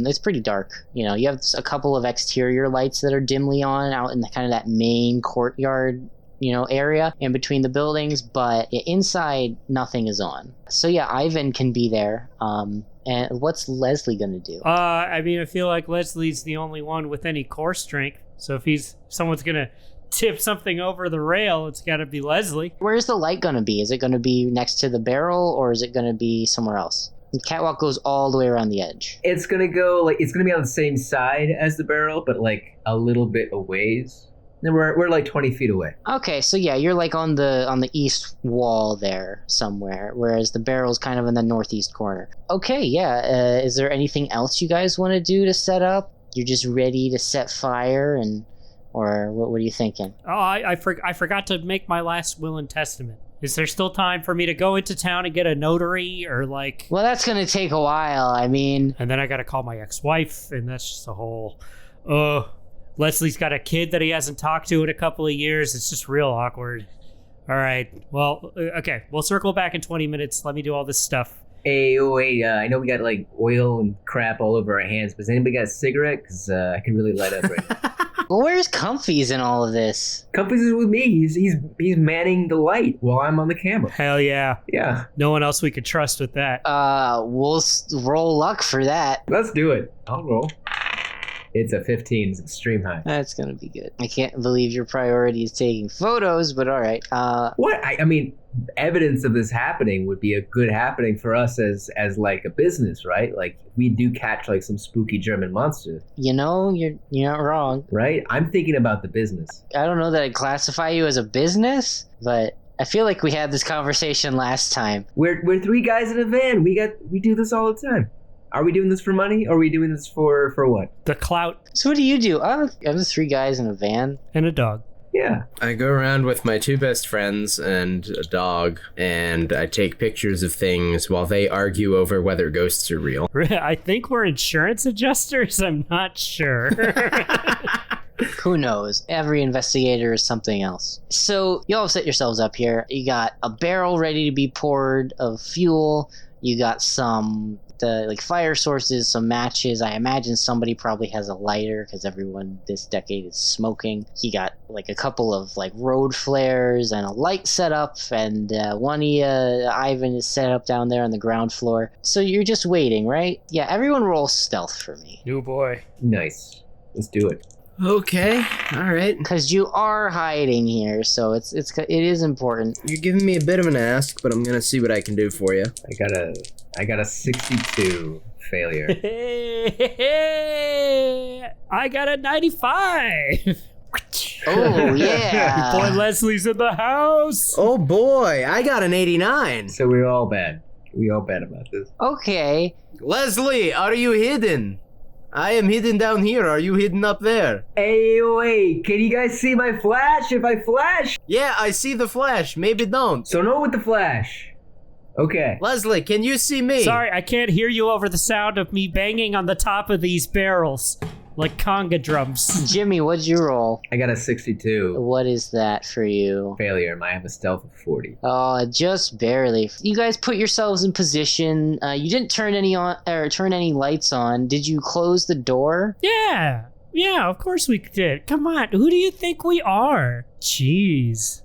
It's pretty dark. You have a couple of exterior lights that are dimly on out in the kind of that main courtyard, area in between the buildings, but inside nothing is on. So yeah, Ivan can be there. And what's Leslie gonna do? I feel like Leslie's the only one with any core strength. So if someone's gonna tip something over the rail, it's got to be Leslie. Where's the light going to be? Is it going to be next to the barrel, or is it going to be somewhere else? The catwalk goes all the way around the edge. It's going to go it's going to be on the same side as the barrel, but like a little bit a ways. And we're like 20 feet away. Okay, so yeah, you're like on the east wall there somewhere, whereas the barrel's kind of in the northeast corner. Okay, yeah. Is there anything else you guys want to do to set up? You're just ready to set fire, or what are you thinking? Oh, I forgot to make my last will and testament. Is there still time for me to go into town and get a notary, or like? Well, that's gonna take a while. I mean, And then I gotta call my ex-wife, and that's just a whole. Leslie's got a kid that he hasn't talked to in a couple of years. It's just real awkward. All right. Well, okay. We'll circle back in 20 minutes. Let me do all this stuff. Hey, wait, I know we got like oil and crap all over our hands, but has anybody got a cigarette? Because I can really light up right now. well, where's Comfy's in all of this? Comfy's is with me. He's manning the light while I'm on the camera. Hell yeah. Yeah. No one else we could trust with that. We'll roll luck for that. Let's do it. I'll roll. It's a 15. It's extreme high. That's gonna be good. I can't believe your priority is taking photos, but all right. What? I mean, evidence of this happening would be a good happening for us as like a business, right? Like we do catch like some spooky German monster. You know, you're not wrong. Right? I'm thinking about the business. I don't know that I'd classify you as a business, but I feel like we had this conversation last time. We're three guys in a van. We do this all the time. Are we doing this for money, or are we doing this for what? The clout So what do you do? I'm the three guys in a van. and a dog. Yeah. I go around with my two best friends and a dog, and I take pictures of things while they argue over whether ghosts are real. I think we're insurance adjusters. I'm not sure. Who knows? Every investigator is something else. So you all set yourselves up here. You got a barrel ready to be poured of fuel. You got some fire sources, some matches. I imagine somebody probably has a lighter because everyone this decade is smoking. You got like a couple of like road flares and a light set up, and one of you, Ivan, is set up down there on the ground floor. So you're just waiting, right? Yeah, everyone roll stealth for me. New boy. Nice. Let's do it. Okay, all right. Because you are hiding here, so it is important. You're giving me a bit of an ask, but I'm gonna see what I can do for you. I got a 62 failure. I got a 95. Oh yeah. Boy, Leslie's in the house. Oh boy, I got an 89. So we're all bad. We all bad about this. Okay. Leslie, are you hidden? I am hidden down here. Are you hidden up there? Hey, wait. Can you guys see my flash? If I flash? Yeah, I see the flash. Maybe don't. So no with the flash. Okay. Leslie, can you see me? Sorry, I can't hear you over the sound of me banging on the top of these barrels like conga drums. Jimmy, what'd you roll? I got a 62 What is that for you? failure. I have a stealth of 40. Oh, just barely. You guys put yourselves in position. You didn't turn any lights on. Did you close the door? Yeah, of course we did. Come on, who do you think we are? Jeez.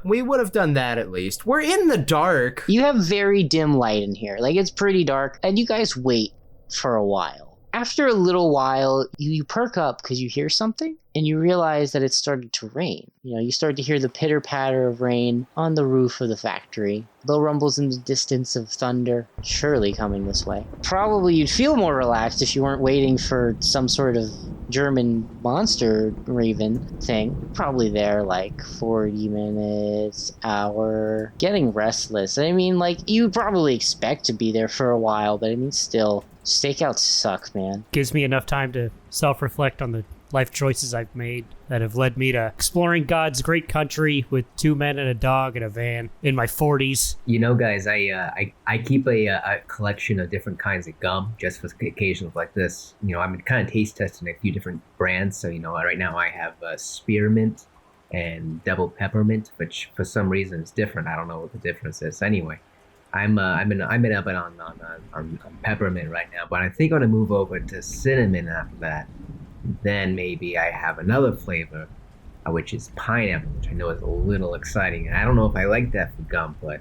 We would have done that at least. We're in the dark. You have very dim light in here. Like, it's pretty dark, and you guys wait for a while. After a little while, you perk up because you hear something, and you realize that it started to rain. You know, you start to hear the pitter-patter of rain on the roof of the factory. Low rumbles in the distance of thunder, surely coming this way. Probably you'd feel more relaxed if you weren't waiting for some sort of German monster raven thing. Probably there like 40 minutes, hour, getting restless. I mean, like, you probably expect to be there for a while, but I mean, still, stakeouts suck, man. Gives me enough time to self-reflect on the life choices I've made that have led me to exploring God's great country with 2 men and a dog in a van in my 40s. You know, guys, I keep a collection of different kinds of gum just for occasions like this. You know, I'm kind of taste testing a few different brands. So, you know, right now I have spearmint and double peppermint, which for some reason is different. I don't know what the difference is. Anyway, I'm up on peppermint right now, but I think I'm gonna move over to cinnamon after that. Then maybe I have another flavor, which is pineapple, which I know is a little exciting. And I don't know if I like that for gum, but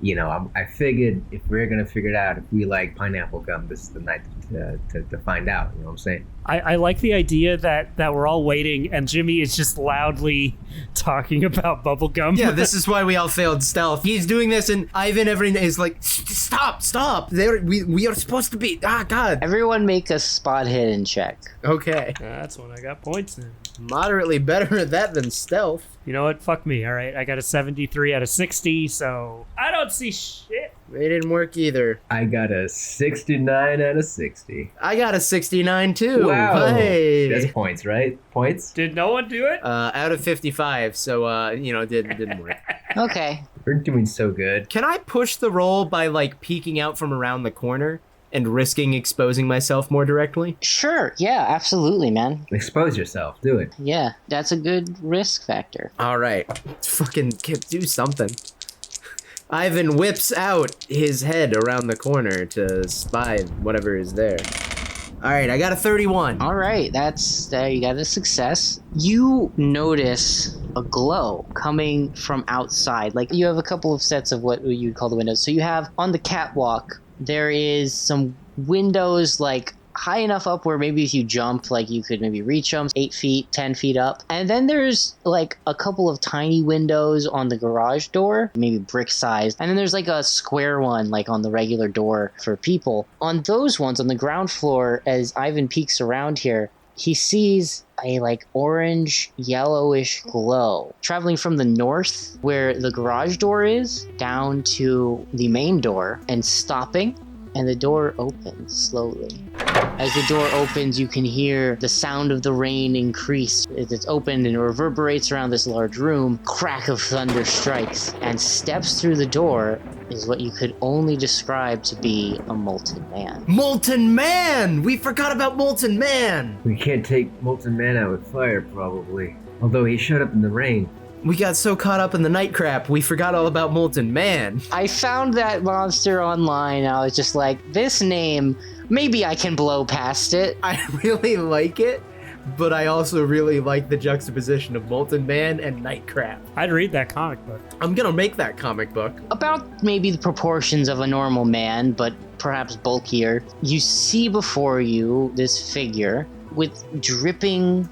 I figured if we're gonna figure it out, if we like pineapple gum, this is the night to find out. You know what I'm saying? I like the idea that we're all waiting and Jimmy is just loudly talking about bubblegum. Yeah, this is why we all failed stealth. He's doing this, and Ivan is like, stop. We are supposed to be. Ah, God. Everyone make a spot hidden check. Okay. That's when I got points in. Moderately better at that than stealth. You know what? Fuck me. All right, I got a 73 out of 60, so I don't see shit. They didn't work either. I got a 69 out of 60. I got a 69 too. Wow. Hey. That's points, right? Points? Did no one do it? Out of 55, so didn't work. Okay. We're doing so good. Can I push the roll by like peeking out from around the corner and risking exposing myself more directly? Sure. Yeah, absolutely, man. Expose yourself. Do it. Yeah, that's a good risk factor. All right. Fucking do something. Ivan whips out his head around the corner to spy whatever is there. All right, I got a 31. All right, there you got a success. You notice a glow coming from outside. Like, you have a couple of sets of what you'd call the windows. So you have on the catwalk, there is some windows like high enough up where maybe if you jump, like you could maybe reach them 8 feet, 10 feet up. And then there's like a couple of tiny windows on the garage door, maybe brick sized. And then there's like a square one, like on the regular door for people. On those ones on the ground floor, as Ivan peeks around here, he sees a like orange yellowish glow traveling from the north where the garage door is down to the main door and stopping, and the door opens slowly. As the door opens, you can hear the sound of the rain increase. As it's opened and reverberates around this large room, crack of thunder strikes, and steps through the door is what you could only describe to be a Molten Man. Molten Man! We forgot about Molten Man! We can't take Molten Man out with fire, probably. Although he showed up in the rain. We got so caught up in the night crap, we forgot all about Molten Man. I found that monster online. I was just like, this name, maybe I can blow past it. I really like it, but I also really like the juxtaposition of Molten Man and night crap. I'd read that comic book. I'm gonna make that comic book. About maybe the proportions of a normal man, but perhaps bulkier. You see before you this figure with dripping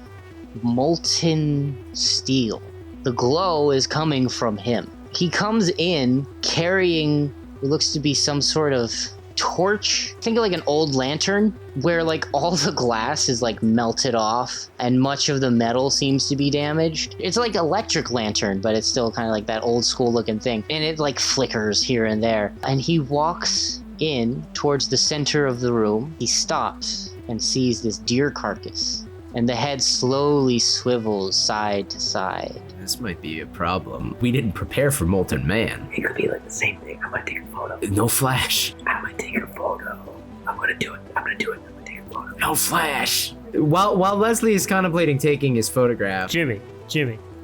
molten steel. The glow is coming from him. He comes in carrying what looks to be some sort of torch. Think of like an old lantern where like all the glass is like melted off and much of the metal seems to be damaged. It's like electric lantern, but it's still kind of like that old school looking thing. And it like flickers here and there. And he walks in towards the center of the room. He stops and sees this deer carcass. And the head slowly swivels side to side. This might be a problem. We didn't prepare for Molten Man. It could be like the same thing. I'm gonna take a photo. No flash. I'm gonna take a photo. I'm gonna do it. I'm gonna take a photo. No flash. While Leslie is contemplating taking his photograph. Jimmy,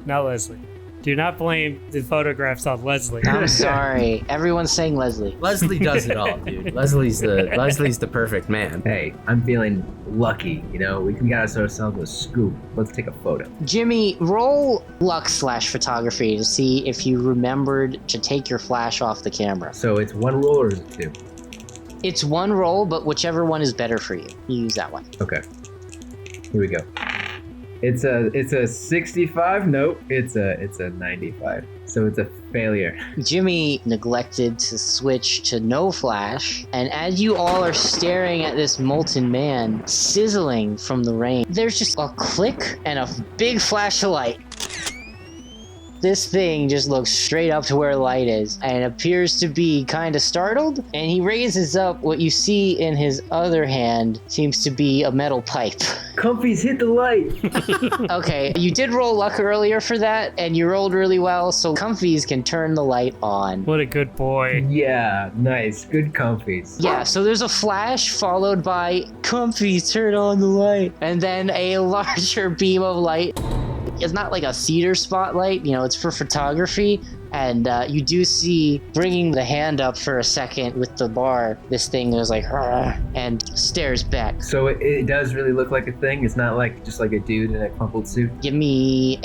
not Leslie. Do not blame the photographs on Leslie. I'm sorry. Everyone's saying Leslie. Leslie does it all, dude. Leslie's the perfect man. Hey, I'm feeling lucky, we got ourselves a scoop. Let's take a photo. Jimmy, roll luck/photography to see if you remembered to take your flash off the camera. So it's one roll or is it two? It's one roll, but whichever one is better for you. You use that one. Okay. Here we go. It's a 65. Nope. It's a 95. So it's a failure. Jimmy neglected to switch to no flash, and as you all are staring at this Molten Man sizzling from the rain, there's just a click and a big flash of light. This thing just looks straight up to where light is and appears to be kind of startled, and he raises up what you see in his other hand seems to be a metal pipe. Comfy's hit the light. Okay, you did roll luck earlier for that, and you rolled really well, so Comfy's can turn the light on. What a good boy. Yeah, nice. Good Comfy's. Yeah, so there's a flash followed by Comfy's turn on the light, and then a larger beam of light. It's not like a cedar spotlight, it's for photography, And you do see, bringing the hand up for a second with the bar, this thing is like, "Argh," and stares back. So it does really look like a thing? It's not like just like a dude in a crumpled suit? Give me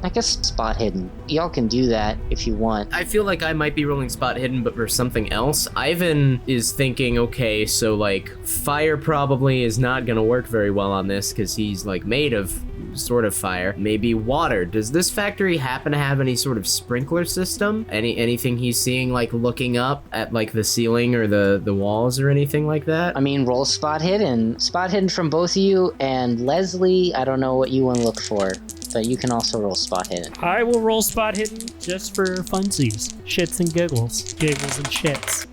I guess spot hidden. Y'all can do that if you want. I feel like I might be rolling spot hidden, but for something else. Ivan is thinking, okay, so like fire probably is not gonna work very well on this because he's like made of sort of fire. Maybe water. Does this factory happen to have any sort of sprinkler system? Anything he's seeing, like looking up at like the ceiling or the walls or anything like that? I mean, roll spot hidden. Spot hidden from both of you, and Leslie, I don't know what you want to look for, but you can also roll spot hidden. I will roll spot hidden just for funsies. Shits and giggles. Giggles and shits.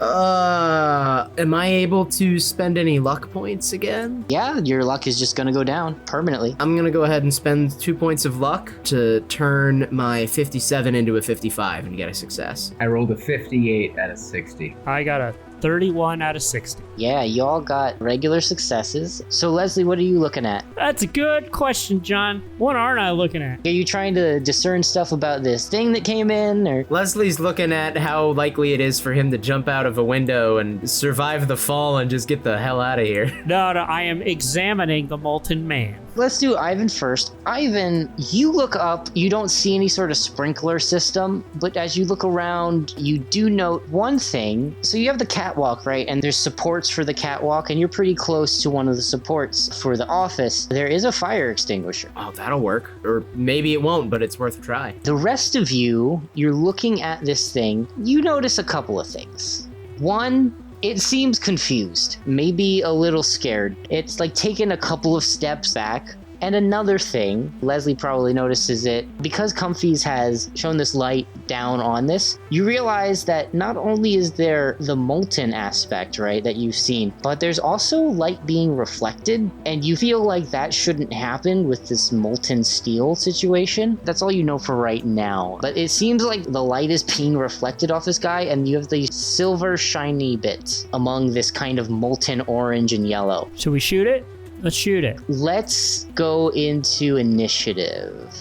Am I able to spend any luck points again? Yeah, your luck is just gonna go down permanently. I'm gonna go ahead and spend 2 points of luck to turn my 57 into a 55 and get a success. I rolled a 58 out of 60. I got a 31 out of 60. Yeah, y'all got regular successes. So Leslie, what are you looking at? That's a good question, John. What aren't I looking at? Are you trying to discern stuff about this thing that came in, or? Leslie's looking at how likely it is for him to jump out of a window and survive the fall and just get the hell out of here. No, I am examining the Molten Man. Let's do Ivan first. Ivan, you look up, you don't see any sort of sprinkler system, but as you look around, you do note one thing. So you have the catwalk, right? And there's supports for the catwalk, and you're pretty close to one of the supports for the office. There is a fire extinguisher. Oh, that'll work. Or maybe it won't, but it's worth a try. The rest of you, you're looking at this thing. You notice a couple of things. One, it seems confused, maybe a little scared. It's like taken a couple of steps back. And another thing, Leslie probably notices it, because Comfy's has shown this light down on this, you realize that not only is there the molten aspect, right, that you've seen, but there's also light being reflected, and you feel like that shouldn't happen with this molten steel situation. That's all you know for right now. But it seems like the light is being reflected off this guy, and you have the silver shiny bits among this kind of molten orange and yellow. Should we shoot it? Let's shoot it. Let's go into initiative.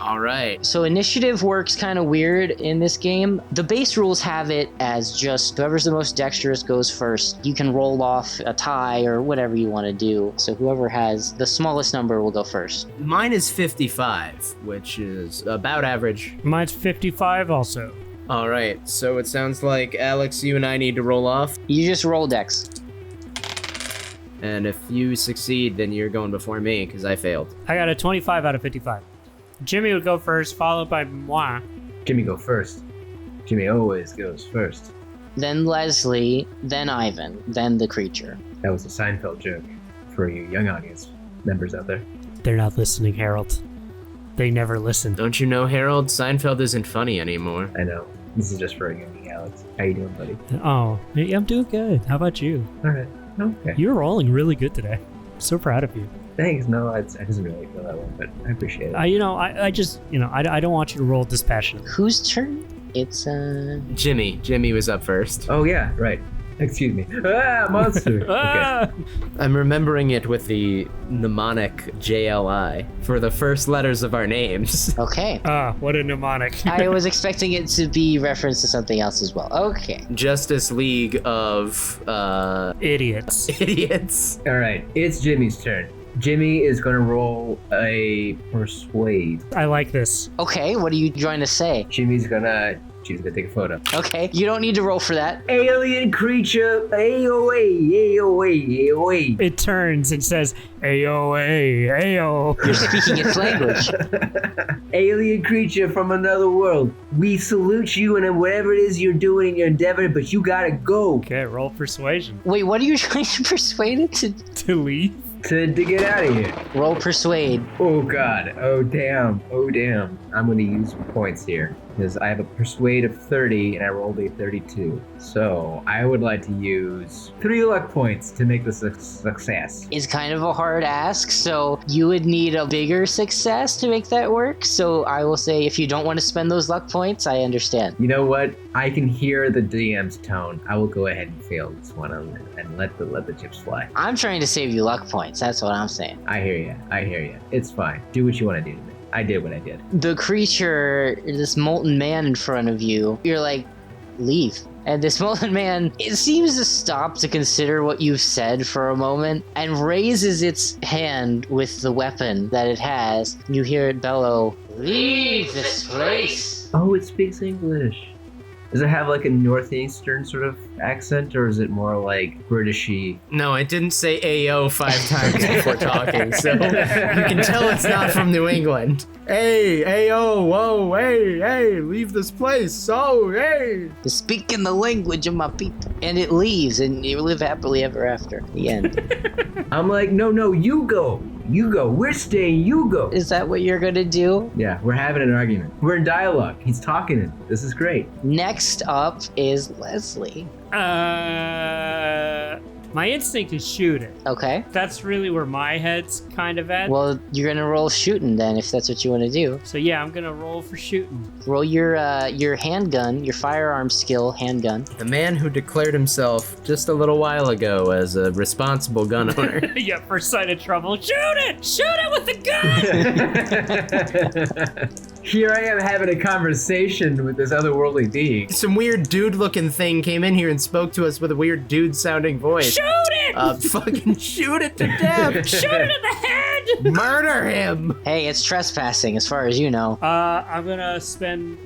All right. So initiative works kind of weird in this game. The base rules have it as just whoever's the most dexterous goes first. You can roll off a tie or whatever you want to do. So whoever has the smallest number will go first. Mine is 55, which is about average. Mine's 55 also. All right. So it sounds like, Alex, you and I need to roll off. You just roll dex. And if you succeed, then you're going before me, because I failed. I got a 25 out of 55. Jimmy would go first, followed by moi. Jimmy go first. Jimmy always goes first. Then Leslie, then Ivan, then the creature. That was a Seinfeld joke for you young audience members out there. They're not listening, Harold. They never listen. Don't you know, Harold? Seinfeld isn't funny anymore. I know. This is just for a young Alex. How you doing, buddy? Oh, I'm doing good. How about you? All right. Okay. You're rolling really good today. So proud of you. Thanks. No, I doesn't really feel that way, but I appreciate it. I don't want you to roll dispassionately. Whose turn? It's Jimmy. Jimmy was up first. Oh, yeah, right. Excuse me. Ah, monster. Ah! Okay. I'm remembering it with the mnemonic JLI for the first letters of our names. okay. Ah, what a mnemonic. I was expecting it to be referenced to something else as well. Okay. Justice League of Idiots. idiots. All right. It's Jimmy's turn. Jimmy is going to roll a persuade. I like this. Okay, what are you trying to say? She's going to take a photo. Okay, you don't need to roll for that. Alien creature, AOA, AOA, AOA. It turns and says, AOA, AO. You're speaking its language. Alien creature from another world. We salute you and whatever it is you're doing in your endeavor, but you gotta go. Okay, roll persuasion. Wait, what are you trying to persuade it to? To leave? To get out of here. Roll persuade. Oh god. Oh damn. Oh damn. I'm gonna use points here. Because I have a persuade of 30 and I rolled a 32. So I would like to use 3 luck points to make this a success. It's kind of a hard ask, so you would need a bigger success to make that work. So I will say if you don't want to spend those luck points, I understand. You know what? I can hear the DM's tone. I will go ahead and fail this one and let the chips fly. I'm trying to save you luck points. That's what I'm saying. I hear you. It's fine. Do what you want to do to me. I did what I did. The creature, this molten man in front of you, you're like, leave. And this molten man, it seems to stop to consider what you've said for a moment and raises its hand with the weapon that it has. You hear it bellow, leave this place. Oh, it speaks English. Does it have like a northeastern sort of accent, or is it more like Britishy? No, it didn't say AO 5 times before talking, so you can tell it's not from New England. Hey, AO, whoa, hey, leave this place, hey. Speaking the language of my people. And it leaves, and you live happily ever after. The end. I'm like, no, you go. We're staying, you go. Is that what you're gonna do? Yeah, we're having an argument. We're in dialogue. He's talking. This is great. Next up is Leslie. My instinct is shoot it. Okay. That's really where my head's kind of at. Well, you're gonna roll shooting then, if that's what you want to do. So yeah, I'm gonna roll for shooting. Roll your handgun, your firearm skill handgun. The man who declared himself just a little while ago as a responsible gun owner. Yeah, first sign of trouble, shoot it! Shoot it with the gun! Here I am having a conversation with this otherworldly being. Some weird dude-looking thing came in here and spoke to us with a weird dude-sounding voice. Shoot it! Fucking shoot it to death! Shoot it in the head! Murder him! Hey, it's trespassing as far as you know. I'm gonna spend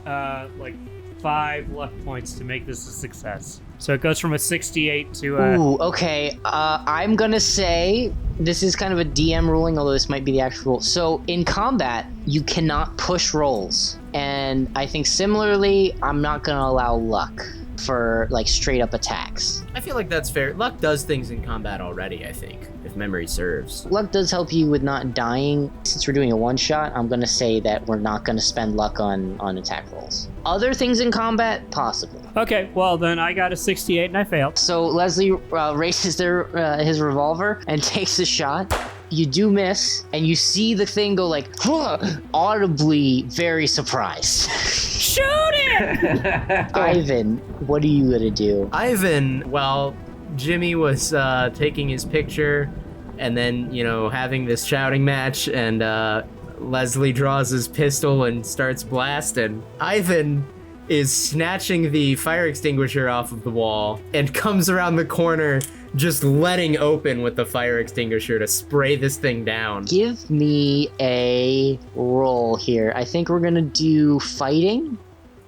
like 5 luck points to make this a success. So it goes from a 68 to a... Ooh, okay. I'm gonna say this is kind of a DM ruling, although this might be the actual. So in combat, you cannot push rolls. And I think similarly, I'm not gonna allow luck for like straight up attacks. I feel like that's fair. Luck does things in combat already, I think, if memory serves. Luck does help you with not dying. Since we're doing a one-shot, I'm gonna say that we're not gonna spend luck on attack rolls. Other things in combat, possibly. Okay, well then I got a 68 and I failed. So Leslie raises his revolver and takes a shot. You do miss, and you see the thing go like, audibly very surprised. Shoot it! Ivan, what are you gonna do? Ivan, while Jimmy was taking his picture and then, having this shouting match, and Leslie draws his pistol and starts blasting, Ivan is snatching the fire extinguisher off of the wall and comes around the corner, just letting open with the fire extinguisher to spray this thing down. Give me a roll here. I think we're gonna do fighting,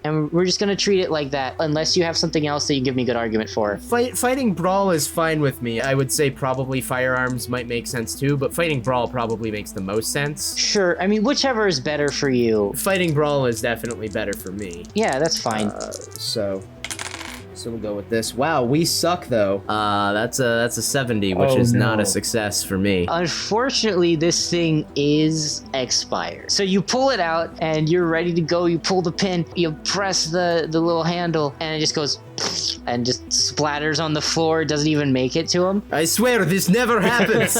and we're just gonna treat it like that, unless you have something else that you give me a good argument for. Fighting brawl is fine with me. I would say probably firearms might make sense too, but fighting brawl probably makes the most sense. Sure, I mean, whichever is better for you. Fighting brawl is definitely better for me. Yeah, that's fine. So we'll go with this. Wow, we suck though. That's a 70, which is not a success for me. Unfortunately, this thing is expired. So you pull it out and you're ready to go. You pull the pin, you press the little handle, and it just goes and just splatters on the floor. It doesn't even make it to him. I swear this never happens.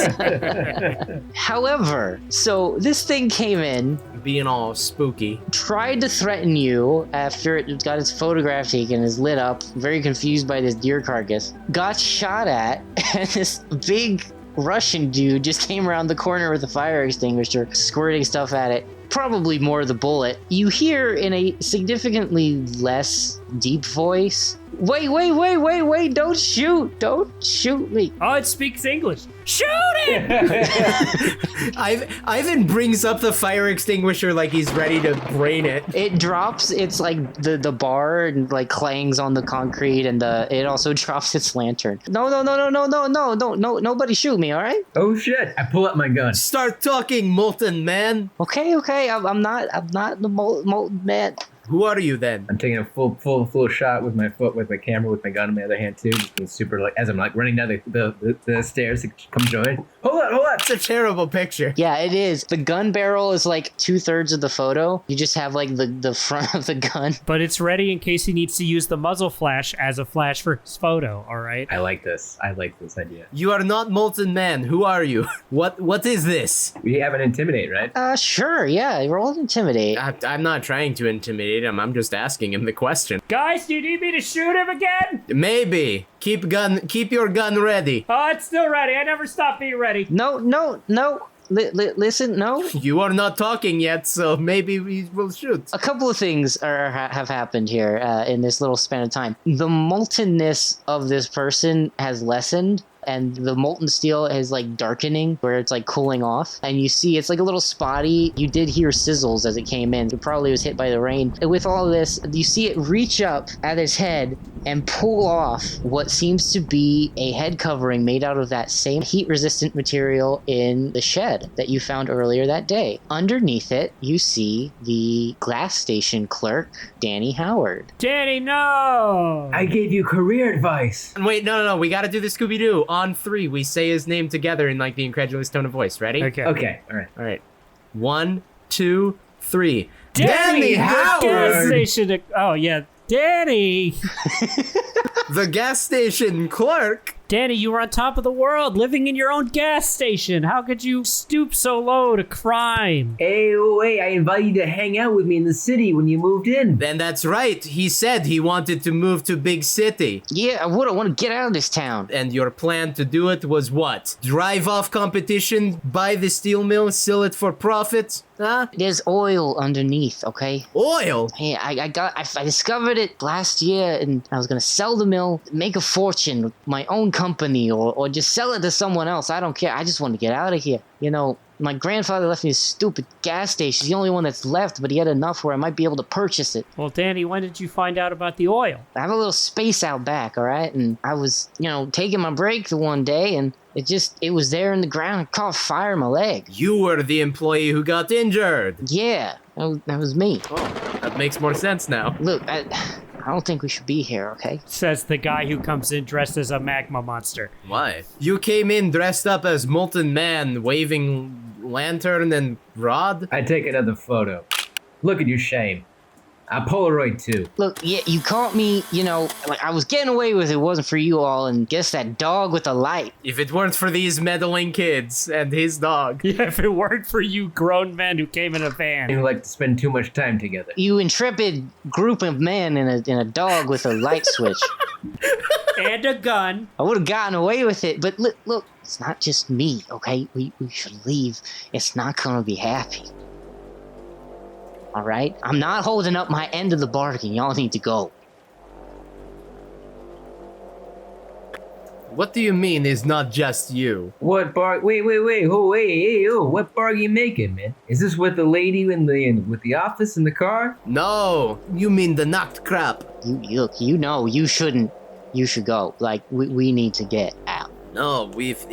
However, so this thing came in, being all spooky, tried to threaten you after it got its photograph taken, is lit up, very confused by this deer carcass, got shot at, and this big Russian dude just came around the corner with a fire extinguisher, squirting stuff at it. Probably more the bullet. You hear in a significantly less deep voice, wait, don't shoot me. Oh, it speaks English. Shoot it! Ivan brings up the fire extinguisher like he's ready to brain it. It drops, it's like the bar and like clangs on the concrete, and it also drops its lantern. No, nobody shoot me, all right? Oh shit, I pull up my gun. Start talking, Molten Man. Okay, I'm not the molten man. Who are you then? I'm taking a full shot with my foot, with my camera, with my gun in my other hand too. Just being super, like, as I'm like running down the stairs to come join. Hold on. It's a terrible picture. Yeah, it is. The gun barrel is like 2/3 of the photo. You just have like the front of the gun. But it's ready in case he needs to use the muzzle flash as a flash for his photo, all right? I like this idea. You are not Molten Man. Who are you? What is this? We have an intimidate, right? Sure, yeah. Roll intimidate. I'm not trying to intimidate him. I'm just asking him the question. Guys, do you need me to shoot him again? Maybe. Keep your gun ready. Oh, it's still ready. I never stop being ready. No. listen, no? You are not talking yet, so maybe we will shoot. A couple of things have happened here in this little span of time. The moltenness of this person has lessened, and the molten steel is like darkening where it's like cooling off, and you see it's like a little spotty. You did hear sizzles as it came in. It probably was hit by the rain. And with all this, you see it reach up at his head and pull off what seems to be a head covering made out of that same heat resistant material in the shed that you found earlier that day. Underneath it, you see the gas station clerk, Danny Howard. Danny, no! I gave you career advice. Wait, no. We gotta do the Scooby-Doo. On 3, we say his name together in like the incredulous tone of voice. Ready? Okay. All right. 1, 2, 3. Danny Howard! The gas station. Oh, yeah. Danny! The gas station clerk? Danny, you were on top of the world, living in your own gas station. How could you stoop so low to crime? Hey, I invited you to hang out with me in the city when you moved in. Then that's right. He said he wanted to move to big city. Yeah, I want to get out of this town. And your plan to do it was what? Drive off competition, buy the steel mill, sell it for profit? Huh? There's oil underneath, okay? Oil? Hey, I discovered it last year, and I was gonna sell the mill, make a fortune with my own company, or just sell it to someone else. I don't care. I just want to get out of here. You know, my grandfather left me a stupid gas station. It's the only one that's left, but he had enough where I might be able to purchase it. Well, Danny, when did you find out about the oil? I have a little space out back, all right? And I was, taking my break the one day, and it was there in the ground. It caught fire in my leg. You were the employee who got injured. Yeah, that was me. Oh, that makes more sense now. Look, I don't think we should be here, okay? Says the guy who comes in dressed as a magma monster. Why? You came in dressed up as Molten Man, waving lantern and rod? I take another photo. Look at your shame. A Polaroid too. Look, yeah, you caught me, like I was getting away with it. Wasn't for you all, and guess that dog with the light. If it weren't for these meddling kids and his dog. Yeah, if it weren't for you grown men who came in a van. Who like to spend too much time together. You intrepid group of men in a dog with a light switch. And a gun. I would have gotten away with it, but look, it's not just me, okay? We should leave. It's not gonna be happy. All right? I'm not holding up my end of the bargain. Y'all need to go. What do you mean is not just you? What bargain? Wait. What bargain you making, man? Is this with the lady with the office in the car? No, you mean the knocked crap. Look, you shouldn't. You should go. Like, we need to get out. No, if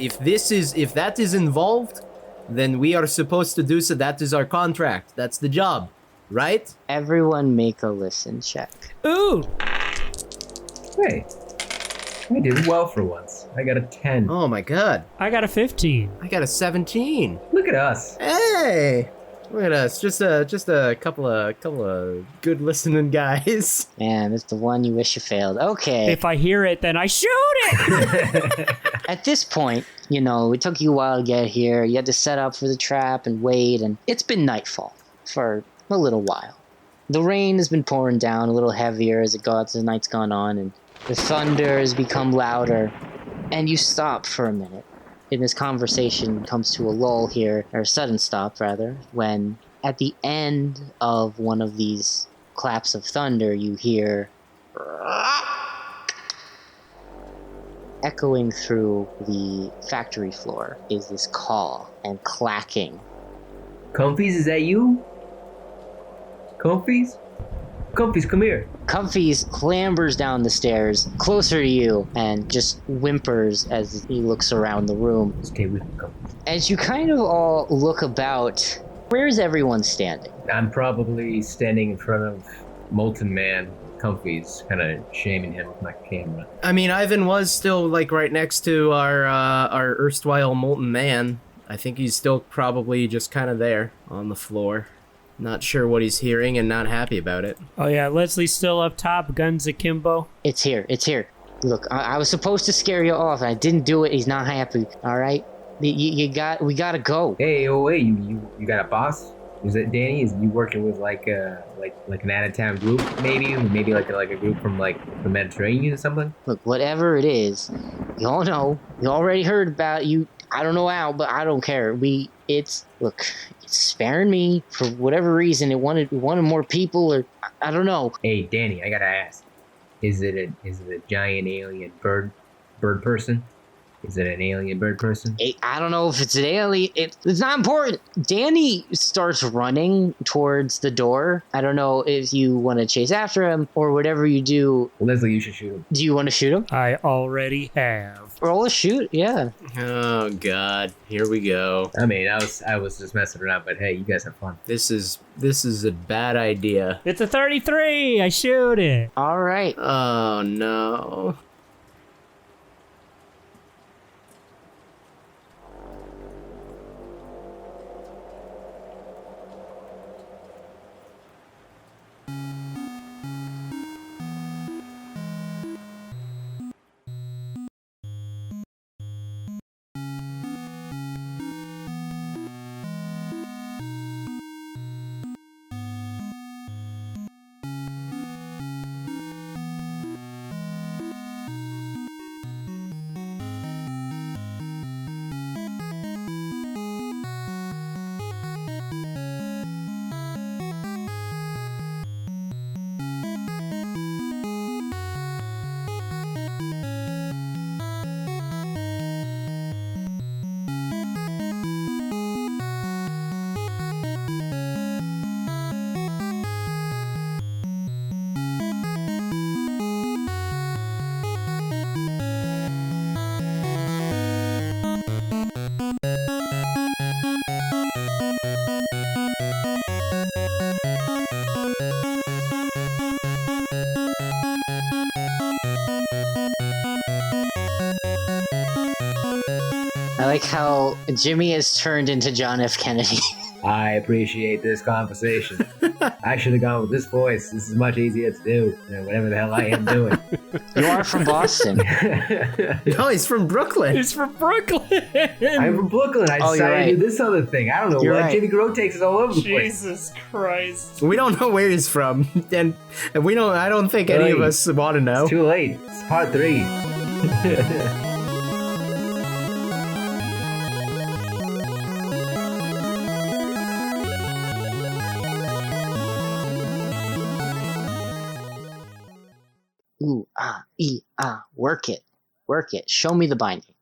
that is involved, then we are supposed to do so. That is our contract. That's the job. Right? Everyone make a listen check. Ooh! Wait. I did well for once. I got a 10. Oh my god. I got a 15. I got a 17. Look at us. Hey! Look at us. Just a couple of good listening guys. Man, it's the one you wish you failed. Okay. If I hear it, then I shoot it! At this point, it took you a while to get here. You had to set up for the trap and wait, and it's been nightfall for a little while. The rain has been pouring down a little heavier as the night's gone on, and the thunder has become louder. And you stop for a minute. And this conversation comes to a lull here, or a sudden stop rather, when at the end of one of these claps of thunder you hear echoing through the factory floor is this call and clacking. Comfies, is that you? Comfies? Comfies, come here. Comfies clambers down the stairs, closer to you, and just whimpers as he looks around the room. Stay with me, Comfies. As you kind of all look about, where's everyone standing? I'm probably standing in front of Molten Man. Comfies, kind of shaming him with my camera. I mean, Ivan was still like right next to our erstwhile Molten Man. I think he's still probably just kind of there on the floor. Not sure what he's hearing and not happy about it. Oh yeah, Leslie's still up top, guns akimbo. It's here. Look, I was supposed to scare you off, and I didn't do it. He's not happy. All right, we gotta go. Hey, you got a boss? Is it Danny? Is you working with like an out of town group? Maybe like a group from like the Mediterranean or something? Look, whatever it is, you all know. You already heard about you. I don't know how, but I don't care. It's sparing me for whatever reason. It wanted more people, or I don't know. Hey, Danny, I gotta ask. Is it a giant alien bird person? Is it an alien bird person? I don't know if it's an alien. It's not important. Danny starts running towards the door. I don't know if you want to chase after him or whatever you do. Leslie, you should shoot him. Do you want to shoot him? I already have. Roll a shoot, yeah. Oh God, here we go. I mean, I was just messing around, but hey, you guys have fun. This is a bad idea. It's a 33. I shoot it. All right. Oh no. I like how Jimmy has turned into John F. Kennedy. I appreciate this conversation. I should have gone with this voice. This is much easier to do than whatever the hell I am doing. You are from Boston. No, he's from Brooklyn. He's from Brooklyn. I'm from Brooklyn. I Oh, you're decided to do right. this other thing. I don't know You're what. right. Jimmy Grow takes us all over the place. Jesus Christ. We don't know where he's from, and we don't. I don't think any of Right. us want to know. It's too late. It's part 3. Ooh, work it. Show me the binding.